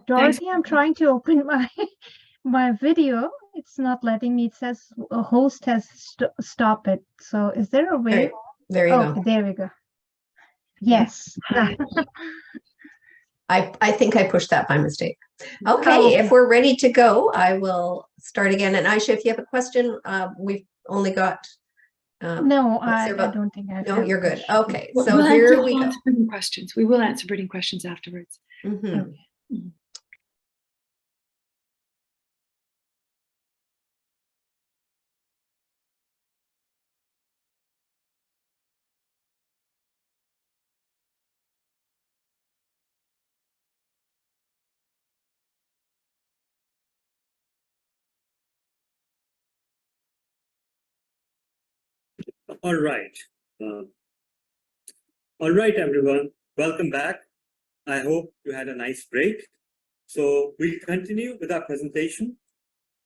Dorothy, I'm trying to open my video. It's not letting me. It says a host has stop it. So is there a way? There you go. There we go. Yes. I think I pushed that by mistake. Okay, if we're ready to go, I will start again. And Aisha, if you have a question, we've only got No, let's hear I about- don't think I No, have you're good. questions. Okay, We'll so answer here we go. burning questions. We will answer burning questions afterwards. Mhm. Okay. All right. All right, everyone. Welcome back. I hope you had a nice break. So we'll continue with our presentation.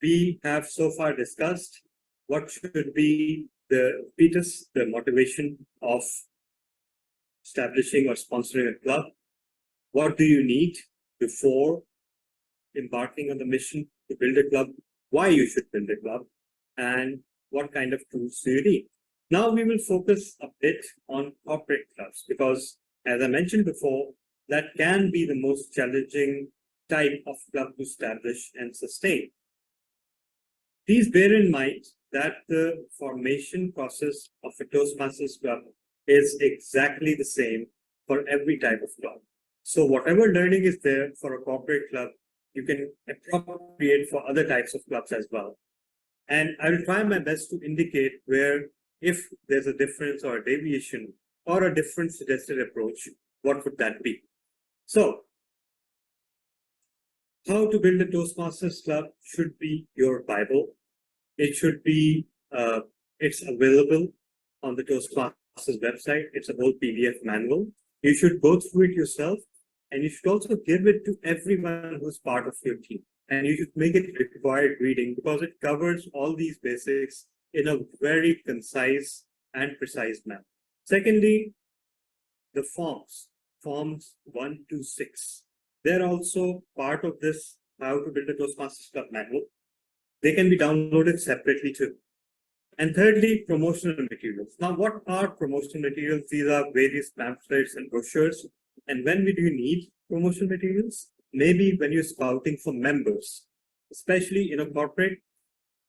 We have so far discussed what should be the impetus, the motivation of establishing or sponsoring a club. What do you need before embarking on the mission to build a club? Why you should build a club? And what kind of tools do you need? Now we will focus a bit on corporate clubs because, as I mentioned before, that can be the most challenging type of club to establish and sustain. Please bear in mind that the formation process of a Toastmasters club is exactly the same for every type of club. So whatever learning is there for a corporate club, you can appropriate for other types of clubs as well. And I will try my best to indicate where, if there's a difference or a deviation or a different suggested approach, what would that be? So, how to build a Toastmasters club should be your Bible. It should be, it's available on the Toastmasters website. It's a whole PDF manual. You should go through it yourself, and you should also give it to everyone who's part of your team. And you should make it required reading because it covers all these basics in a very concise and precise manner. Secondly, the forms 1 to 6. They're also part of this How to Build a Toastmasters Club manual. They can be downloaded separately too. And thirdly, promotional materials. Now, what are promotional materials? These are various pamphlets and brochures. And when do you need promotional materials? Maybe when you're scouting for members, especially in a corporate,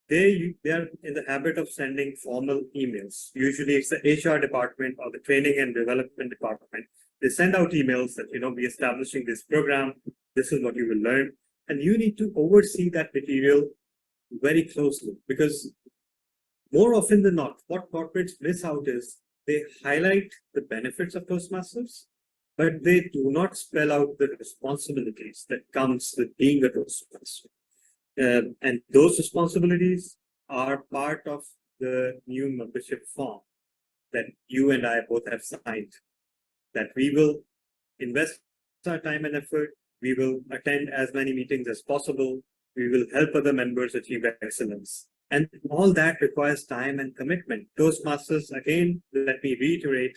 they are in the habit of sending formal emails. Usually it's the HR department or the training and development department. They send out emails that, we're establishing this program. This is what you will learn. And you need to oversee that material very closely because more often than not, what corporates miss out is they highlight the benefits of Toastmasters, but they do not spell out the responsibilities that comes with being a Toastmaster. And those responsibilities are part of the new membership form that you and I both have signed, that we will invest our time and effort, we will attend as many meetings as possible, we will help other members achieve excellence. And all that requires time and commitment. Toastmasters, again, let me reiterate,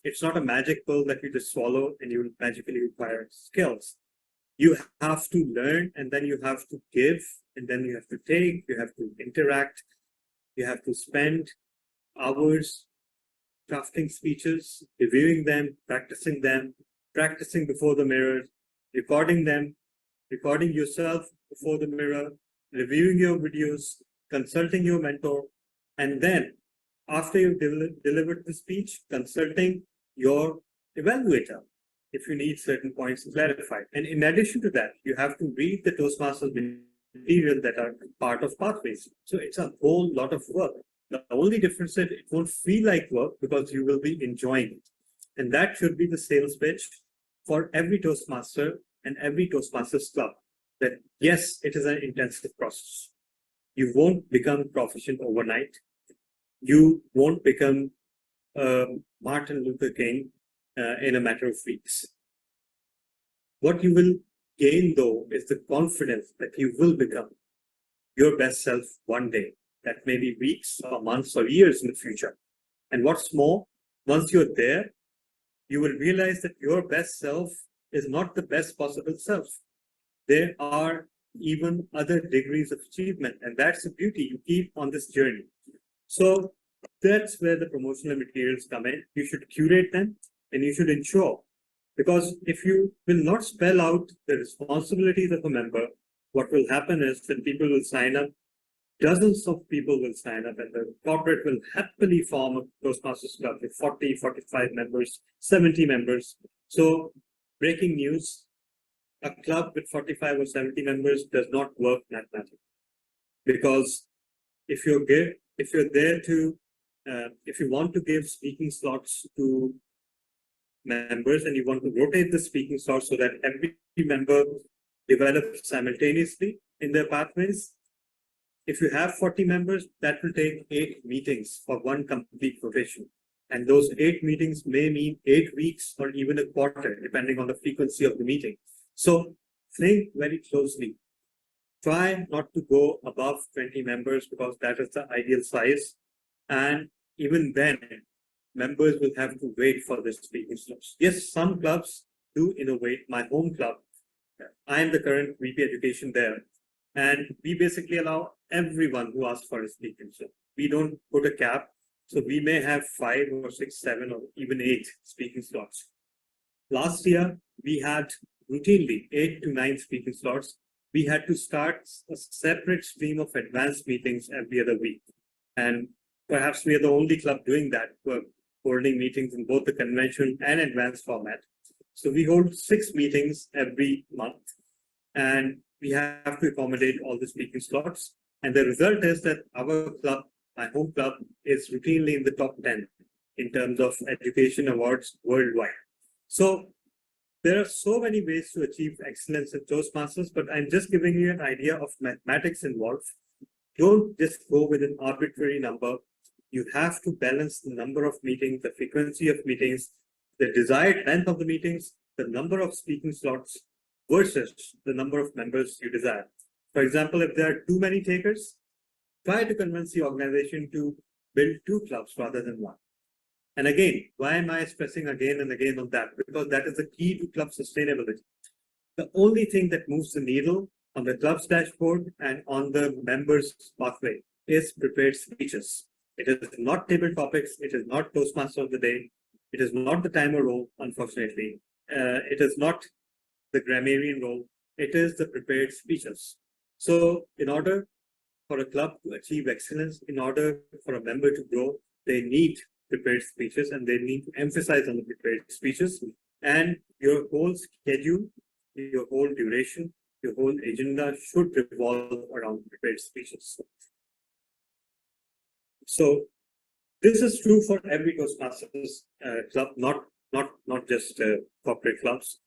it's not a magic pill that you just swallow and you will magically acquire skills. You have to learn, and then you have to give, and then you have to take, you have to interact, you have to spend hours crafting speeches, reviewing them, practicing before the mirror, recording them, recording yourself before the mirror, reviewing your videos, consulting your mentor, and then after you've delivered the speech, consulting your evaluator if you need certain points clarified. And in addition to that, you have to read the Toastmasters material that are part of Pathways. So it's a whole lot of work. The only difference is it won't feel like work because you will be enjoying it. And that should be the sales pitch for every Toastmaster and every Toastmasters club, that yes, it is an intensive process. You won't become proficient overnight. You won't become Martin Luther King in a matter of weeks. What you will gain, though, is the confidence that you will become your best self one day. That may be weeks or months or years in the future. And what's more, once you're there, you will realize that your best self is not the best possible self. There are even other degrees of achievement, and that's the beauty you keep on this journey. So that's where the promotional materials come in. You should curate them and you should ensure, because if you will not spell out the responsibilities of a member, what will happen is that people will sign up, dozens of people will sign up, and the corporate will happily form a Toastmasters club with 40, 45 members, 70 members. So breaking news, a club with 45 or 70 members does not work mathematically, because if you're there to if you want to give speaking slots to members and you want to rotate the speaking slots so that every member develops simultaneously in their pathways, if you have 40 members, that will take 8 meetings for one complete rotation. And those 8 meetings may mean 8 weeks or even a quarter, depending on the frequency of the meeting. So think very closely. Try not to go above 20 members, because that is the ideal size. And even then, members will have to wait for the speaking slots. Yes, some clubs do innovate. My home club, I am the current VP Education there. And we basically allow everyone who asks for a speaking slot. We don't put a cap. So we may have 5 or 6, 7, or even 8 speaking slots. Last year, we had routinely 8 to 9 speaking slots. We had to start a separate stream of advanced meetings every other week. And perhaps we are the only club doing that. We're holding meetings in both the convention and advanced format. So we hold 6 meetings every month, and we have to accommodate all the speaking slots. And the result is that our club, my home club, is routinely in the top 10 in terms of education awards worldwide. So there are so many ways to achieve excellence in Toastmasters, but I'm just giving you an idea of mathematics involved. Don't just go with an arbitrary number. You have to balance the number of meetings, the frequency of meetings, the desired length of the meetings, the number of speaking slots versus the number of members you desire. For example, if there are too many takers, try to convince the organization to build 2 clubs rather than 1. And again, why am I stressing again and again on that? Because that is the key to club sustainability. The only thing that moves the needle on the club's dashboard and on the members' pathway is prepared speeches. It is not table topics. It is not Toastmaster of the day. It is not the timer role, unfortunately. It is not the grammarian role. It is the prepared speeches. So in order for a club to achieve excellence, in order for a member to grow, they need prepared speeches, and they need to emphasize on the prepared speeches. And your whole schedule, your whole duration, your whole agenda should revolve around prepared speeches. So this is true for every Toastmasters club, not just corporate clubs.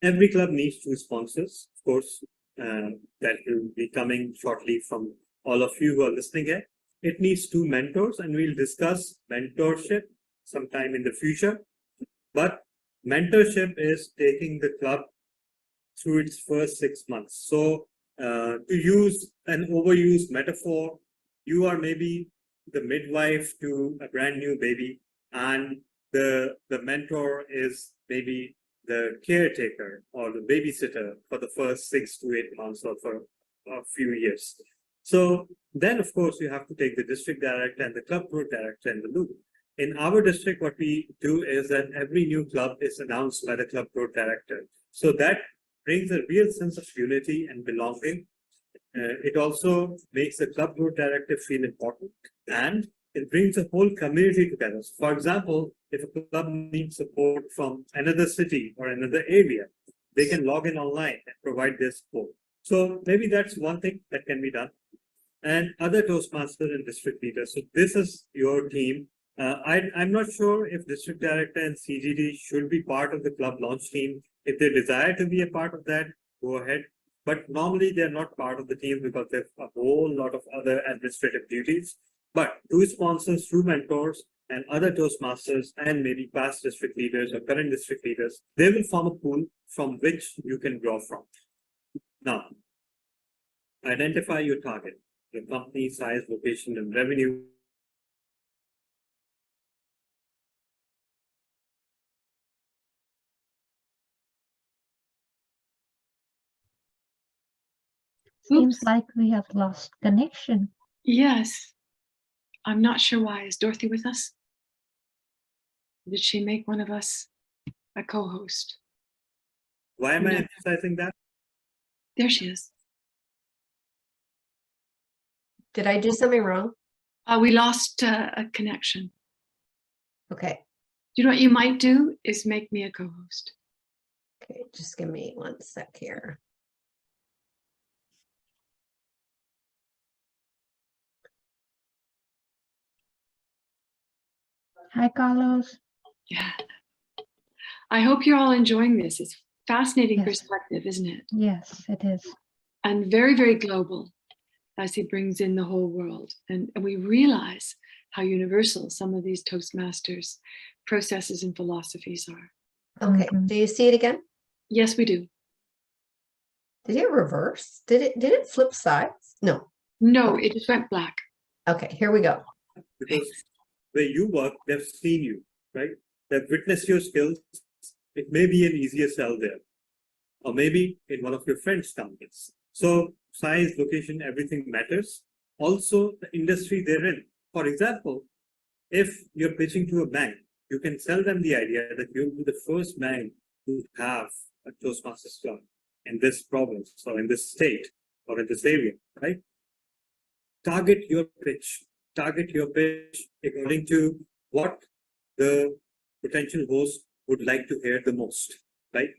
Every club needs 2 sponsors, of course, that will be coming shortly from all of you who are listening here. It needs 2 mentors, and we'll discuss mentorship sometime in the future. But mentorship is taking the club through its first 6 months. So to use an overused metaphor, you are maybe the midwife to a brand new baby, and the mentor is maybe the caretaker or the babysitter for the first 6 to 8 months or for a few years. So then, of course, you have to take the district director and the club growth director in the loop. In our district, what we do is that every new club is announced by the club growth director. So that brings a real sense of unity and belonging. It also makes the club growth director feel important, and it brings the whole community together. So for example, if a club needs support from another city or another area, they can log in online and provide their support. So maybe that's one thing that can be done. And other Toastmasters and district leaders. So this is your team. I'm not sure if district director and CGD should be part of the club launch team. If they desire to be a part of that, go ahead. But normally they're not part of the team because they have a whole lot of other administrative duties. But 2 sponsors, 2 mentors, and other Toastmasters, and maybe past district leaders or current district leaders, they will form a pool from which you can draw from. Now, identify your target, your company size, location, and revenue. Seems Oops. like we have lost connection. Yes. I'm not sure why. Is Dorothy with us? Did she make one of us a co-host? Why am I No. emphasizing that? There she is. Did I do something wrong? We lost a connection. Okay. You know what you might do is make me a co-host. Okay, just give me 1 sec here. Hi, Carlos. Yeah. I hope you're all enjoying this. It's fascinating Yes. perspective, isn't it? Yes, it is. And very, very global as he brings in the whole world. And we realize how universal some of these Toastmasters processes and philosophies are. Okay, Mhm. do you see it again? Yes, we do. Did it reverse? Did it flip sides? No. No, it just went black. Okay, here we go. Because where you work, they've seen you, right? They've witnessed your skills. It may be an easier sell there, or maybe in one of your friends' companies. So size, location, everything matters. Also, the industry they're in. For example, if you're pitching to a bank, you can sell them the idea that you'll be the first bank to have a Toastmasters club in this province or in this state or in this area, right? Target your pitch. Target your pitch according to what the potential host would like to hear the most, right?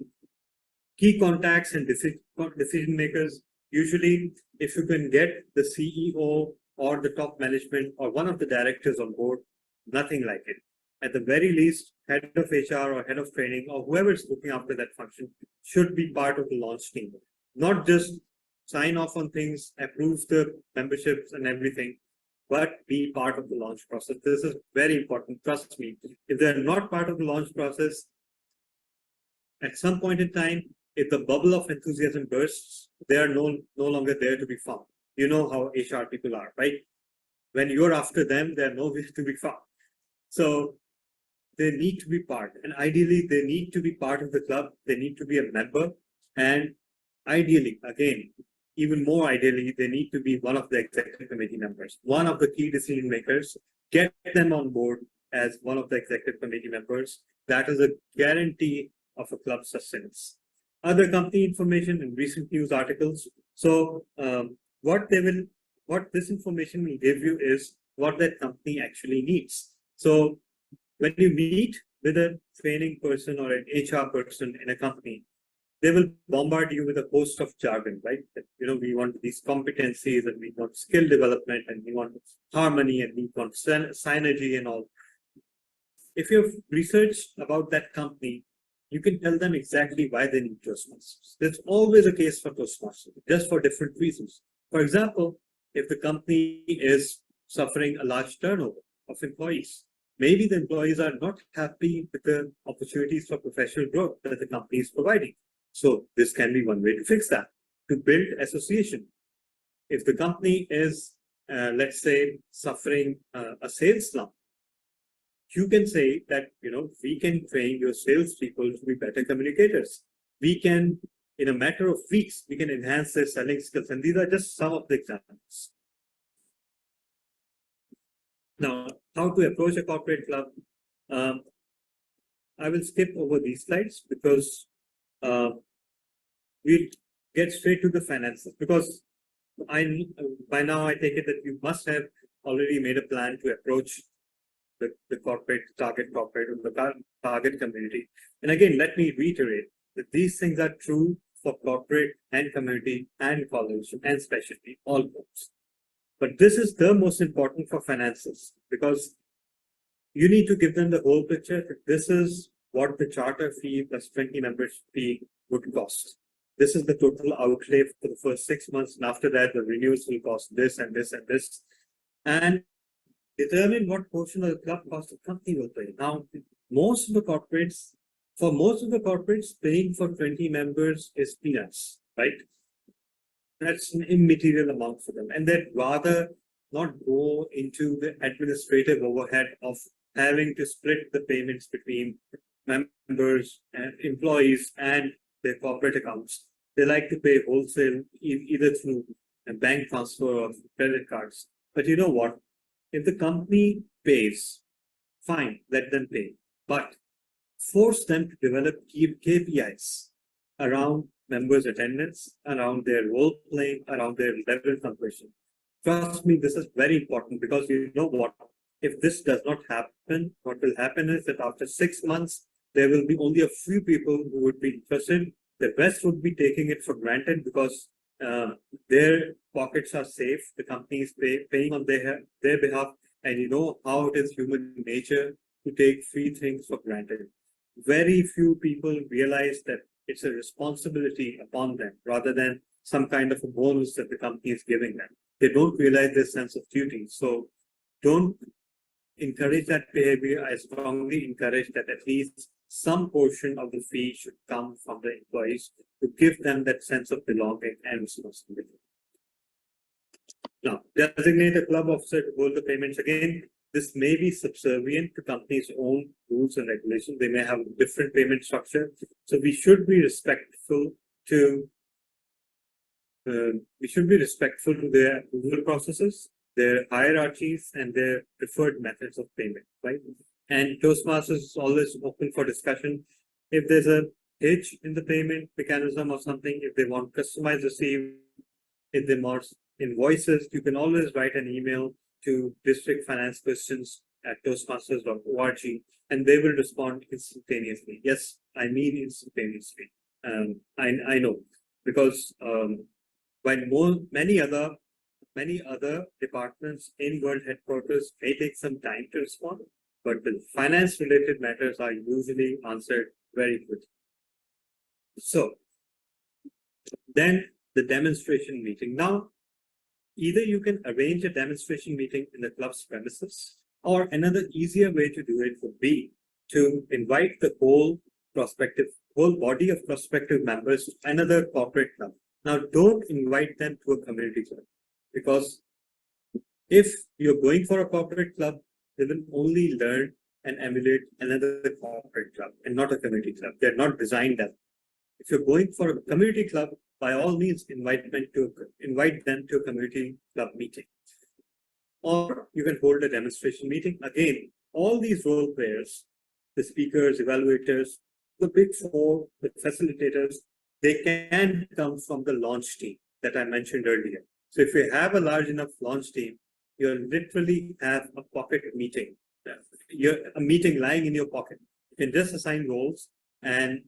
Key contacts and decision makers, usually if you can get the CEO or the top management or one of the directors on board, nothing like it. At the very least, head of HR or head of training or whoever is looking after that function should be part of the launch team, not just sign off on things, approve the memberships and everything, but be part of the launch process. This is very important, trust me. If they're not part of the launch process, at some point in time, if the bubble of enthusiasm bursts, they are no longer there to be found. You know how HR people are, right? When you're after them, they're nowhere to be found. So they need to be part. And ideally, they need to be part of the club. They need to be a member. And ideally, again, even more ideally, they need to be one of the executive committee members, one of the key decision makers. Get them on board as one of the executive committee members. That is a guarantee of a club sustenance. Other company information and recent news articles. So what this information will give you is what that company actually needs. So when you meet with a training person or an HR person in a company, they will bombard you with a host of jargon, right? That, we want these competencies and we want skill development and we want harmony and we want synergy and all. If you've researched about that company, you can tell them exactly why they need Toastmasters. There's always a case for Toastmasters, just for different reasons. For example, if the company is suffering a large turnover of employees, maybe the employees are not happy with the opportunities for professional growth that the company is providing. So this can be one way to fix that, to build association. If the company is, let's say, suffering a sales slump, you can say that, we can train your salespeople to be better communicators. We can, in a matter of weeks, we can enhance their selling skills. And these are just some of the examples. Now, how to approach a corporate club? I will skip over these slides because we'll get straight to the finances, because by now I take it that you must have already made a plan to approach the target corporate or the target community. And again, let me reiterate that these things are true for corporate and community and college and specialty, all groups. But this is the most important for finances, because you need to give them the whole picture that this is what the charter fee plus 20 members fee would cost. This is the total outlay for the first 6 months. And after that, the renewals will cost this and this and this. And determine what portion of the club cost the company will pay. Now, most of the corporates, paying for 20 members is peanuts, right? That's an immaterial amount for them. And they'd rather not go into the administrative overhead of having to split the payments between members and employees and their corporate accounts. They like to pay wholesale, either through a bank transfer or credit cards. But you know what? If the company pays, fine, let them pay. But force them to develop KPIs around members' attendance, around their role playing, around their level of completion. Trust me, this is very important because you know what? If this does not happen, what will happen is that after 6 months, there will be only a few people who would be interested. The rest would be taking it for granted because their pockets are safe. The company is paying on their behalf. And you know how it is human nature to take free things for granted. Very few people realize that it's a responsibility upon them rather than some kind of a bonus that the company is giving them. They don't realize their sense of duty. So don't encourage that behavior. I strongly encourage that at least some portion of the fee should come from the employees to give them that sense of belonging and responsibility. Now, designate a club officer to hold the payments. Again, this may be subservient to companies' own rules and regulations. They may have a different payment structure. So we should be respectful to their approval processes, their hierarchies, and their preferred methods of payment, right? And Toastmasters is always open for discussion. If there's a hitch in the payment mechanism or something, if they want customized receipt, if they want invoices, you can always write an email to district finance questions at toastmasters.org and they will respond instantaneously. Yes, I mean instantaneously. I know because while many other departments in world headquarters may take some time to respond, but the finance related matters are usually answered very quickly. So then the demonstration meeting. Now, either you can arrange a demonstration meeting in the club's premises, or another easier way to do it would be to invite the whole body of prospective members to another corporate club. Now, don't invite them to a community club, because if you're going for a corporate club, they will only learn and emulate another corporate club and not a community club. They're not designed that. If you're going for a community club, by all means, invite them to a community club meeting. Or you can hold a demonstration meeting. Again, all these role players, the speakers, evaluators, the big four, the facilitators, they can come from the launch team that I mentioned earlier. So if you have a large enough launch team, you literally have a pocket meeting. A meeting lying in your pocket. You can just assign roles and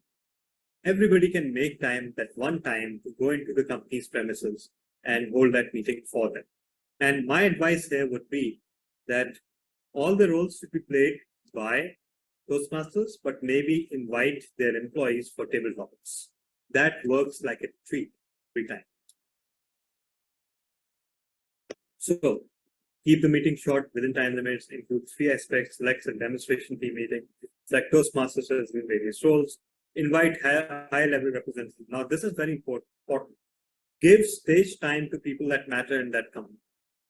everybody can make time that one time to go into the company's premises and hold that meeting for them. And my advice here would be that all the roles should be played by Toastmasters, but maybe invite their employees for table topics. That works like a treat every time. So keep the meeting short, within time limits, include 3 aspects: select a demonstration team meeting, select Toastmasters in various roles, invite high-level representatives. Now, this is very important. Give stage time to people that matter in that company.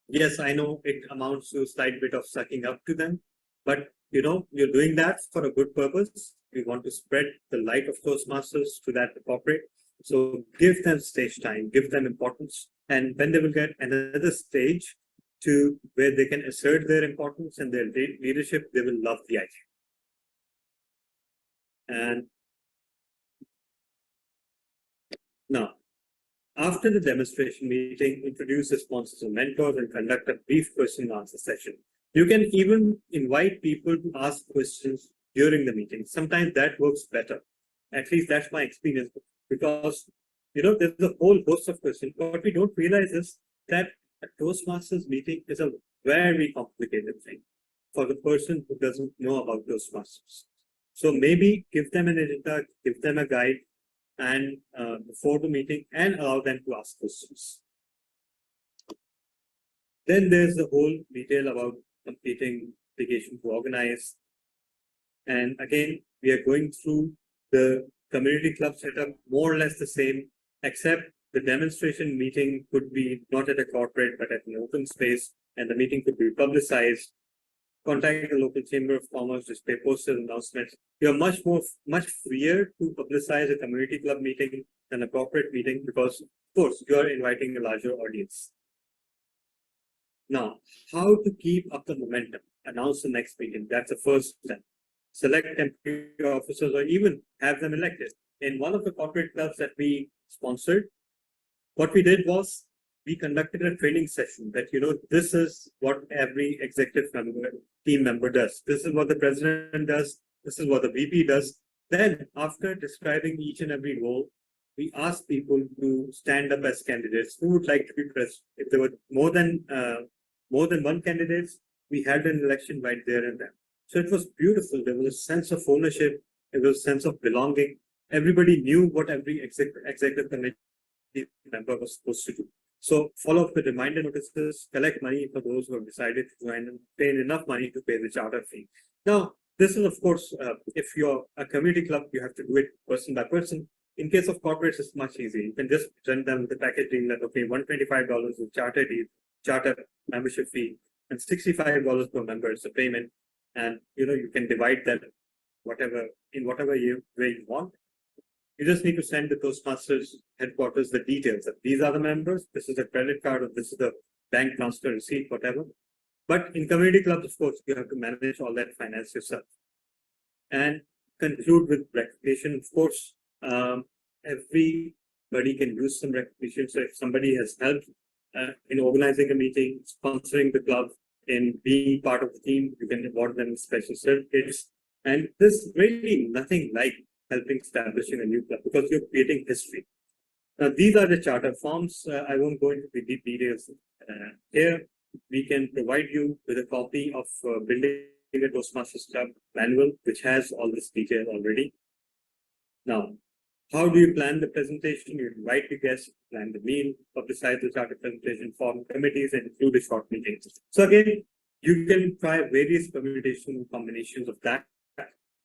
Yes, I know it amounts to a slight bit of sucking up to them, but you know, you're doing that for a good purpose. We want to spread the light of Toastmasters to that corporate. So give them stage time, give them importance, and when they will get another stage to where they can assert their importance and their leadership, they will love the idea. And now, after the demonstration meeting, introduce the sponsors and mentors and conduct a brief question and answer session. You can even invite people to ask questions during the meeting. Sometimes that works better. At least that's my experience, because you know, there's a whole host of questions. What we don't realize is that a Toastmasters meeting is a very complicated thing for the person who doesn't know about Toastmasters. So maybe give them an agenda, give them a guide, and before the meeting, and allow them to ask questions. Then there's the whole detail about completing application to organize. And again, we are going through the community club setup, more or less the same, except the demonstration meeting could be not at a corporate, but at an open space, and the meeting could be publicized. Contact the local chamber of commerce, display posters, announcements. You're much freer to publicize a community club meeting than a corporate meeting, because of course you're inviting a larger audience. Now, how to keep up the momentum? Announce the next meeting. That's the first step. Select temporary officers or even have them elected. In one of the corporate clubs that we sponsored, what we did was we conducted a training session that, this is what every executive team member does. This is what the president does. This is what the VP does. Then after describing each and every role, we asked people to stand up as candidates who would like to be president. If there were more than one candidates, we had an election right there and then. So it was beautiful. There was a sense of ownership. There was a sense of belonging. Everybody knew what every executive committee member was supposed to do. So follow up with reminder notices, collect money for those who have decided to join, and pay enough money to pay the charter fee. Now, this is, of course, if you're a community club, you have to do it person by person. In case of corporates, it's much easier. You can just send them the package deal that, okay, $125 is charter membership fee, and $65 per member is the payment. And, you can divide that in whatever way you want. You just need to send the Toastmasters headquarters the details that these are the members, this is the credit card, or this is the bank transfer receipt, whatever. But in community clubs, of course, you have to manage all that finance yourself. And conclude with recognition. Of course, everybody can use some recognition. So if somebody has helped in organizing a meeting, sponsoring the club, in being part of the team, you can award them special certificates. And there's really nothing like helping establishing a new club, because you're creating history. Now, these are the charter forms. I won't go into the deep details here. We can provide you with a copy of Building a Toastmasters Club manual, which has all this detail already. Now, how do you plan the presentation? You invite your guests, plan the meal, publicize the charter presentation, form committees, and include a short meeting. So again, you can try various permutation combinations of that.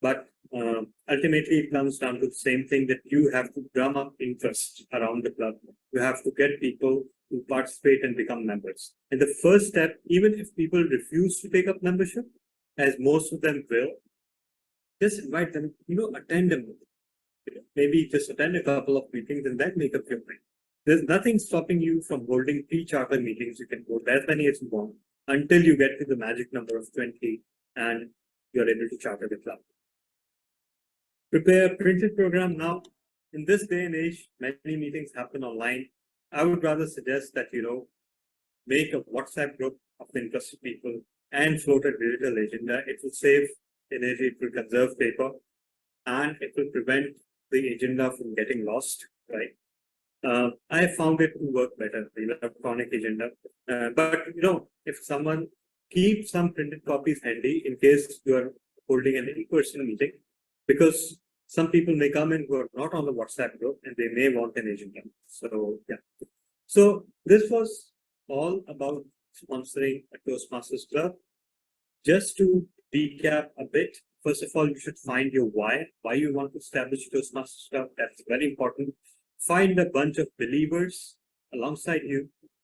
But ultimately, it comes down to the same thing, that you have to drum up interest around the club. You have to get people to participate and become members. And the first step, even if people refuse to take up membership, as most of them will, just invite them, attend them. Maybe just attend a couple of meetings and then make up your mind. There's nothing stopping you from holding pre-charter meetings. You can hold as many as you want until you get to the magic number of 20 and you're able to charter the club. Prepare a printed program. Now, in this day and age, many meetings happen online. I would rather suggest that, make a WhatsApp group of interested people and float a digital agenda. It will save energy, it will conserve paper, and it will prevent the agenda from getting lost, right? I found it to work better, the electronic agenda. But, if someone keeps some printed copies handy in case you are holding an in-person meeting, because some people may come in who are not on the WhatsApp group and they may want an agenda. So, yeah. So this was all about sponsoring a Toastmasters Club. Just to recap a bit, first of all, you should find your why you want to establish Toastmasters Club. That's very important. Find a bunch of believers alongside you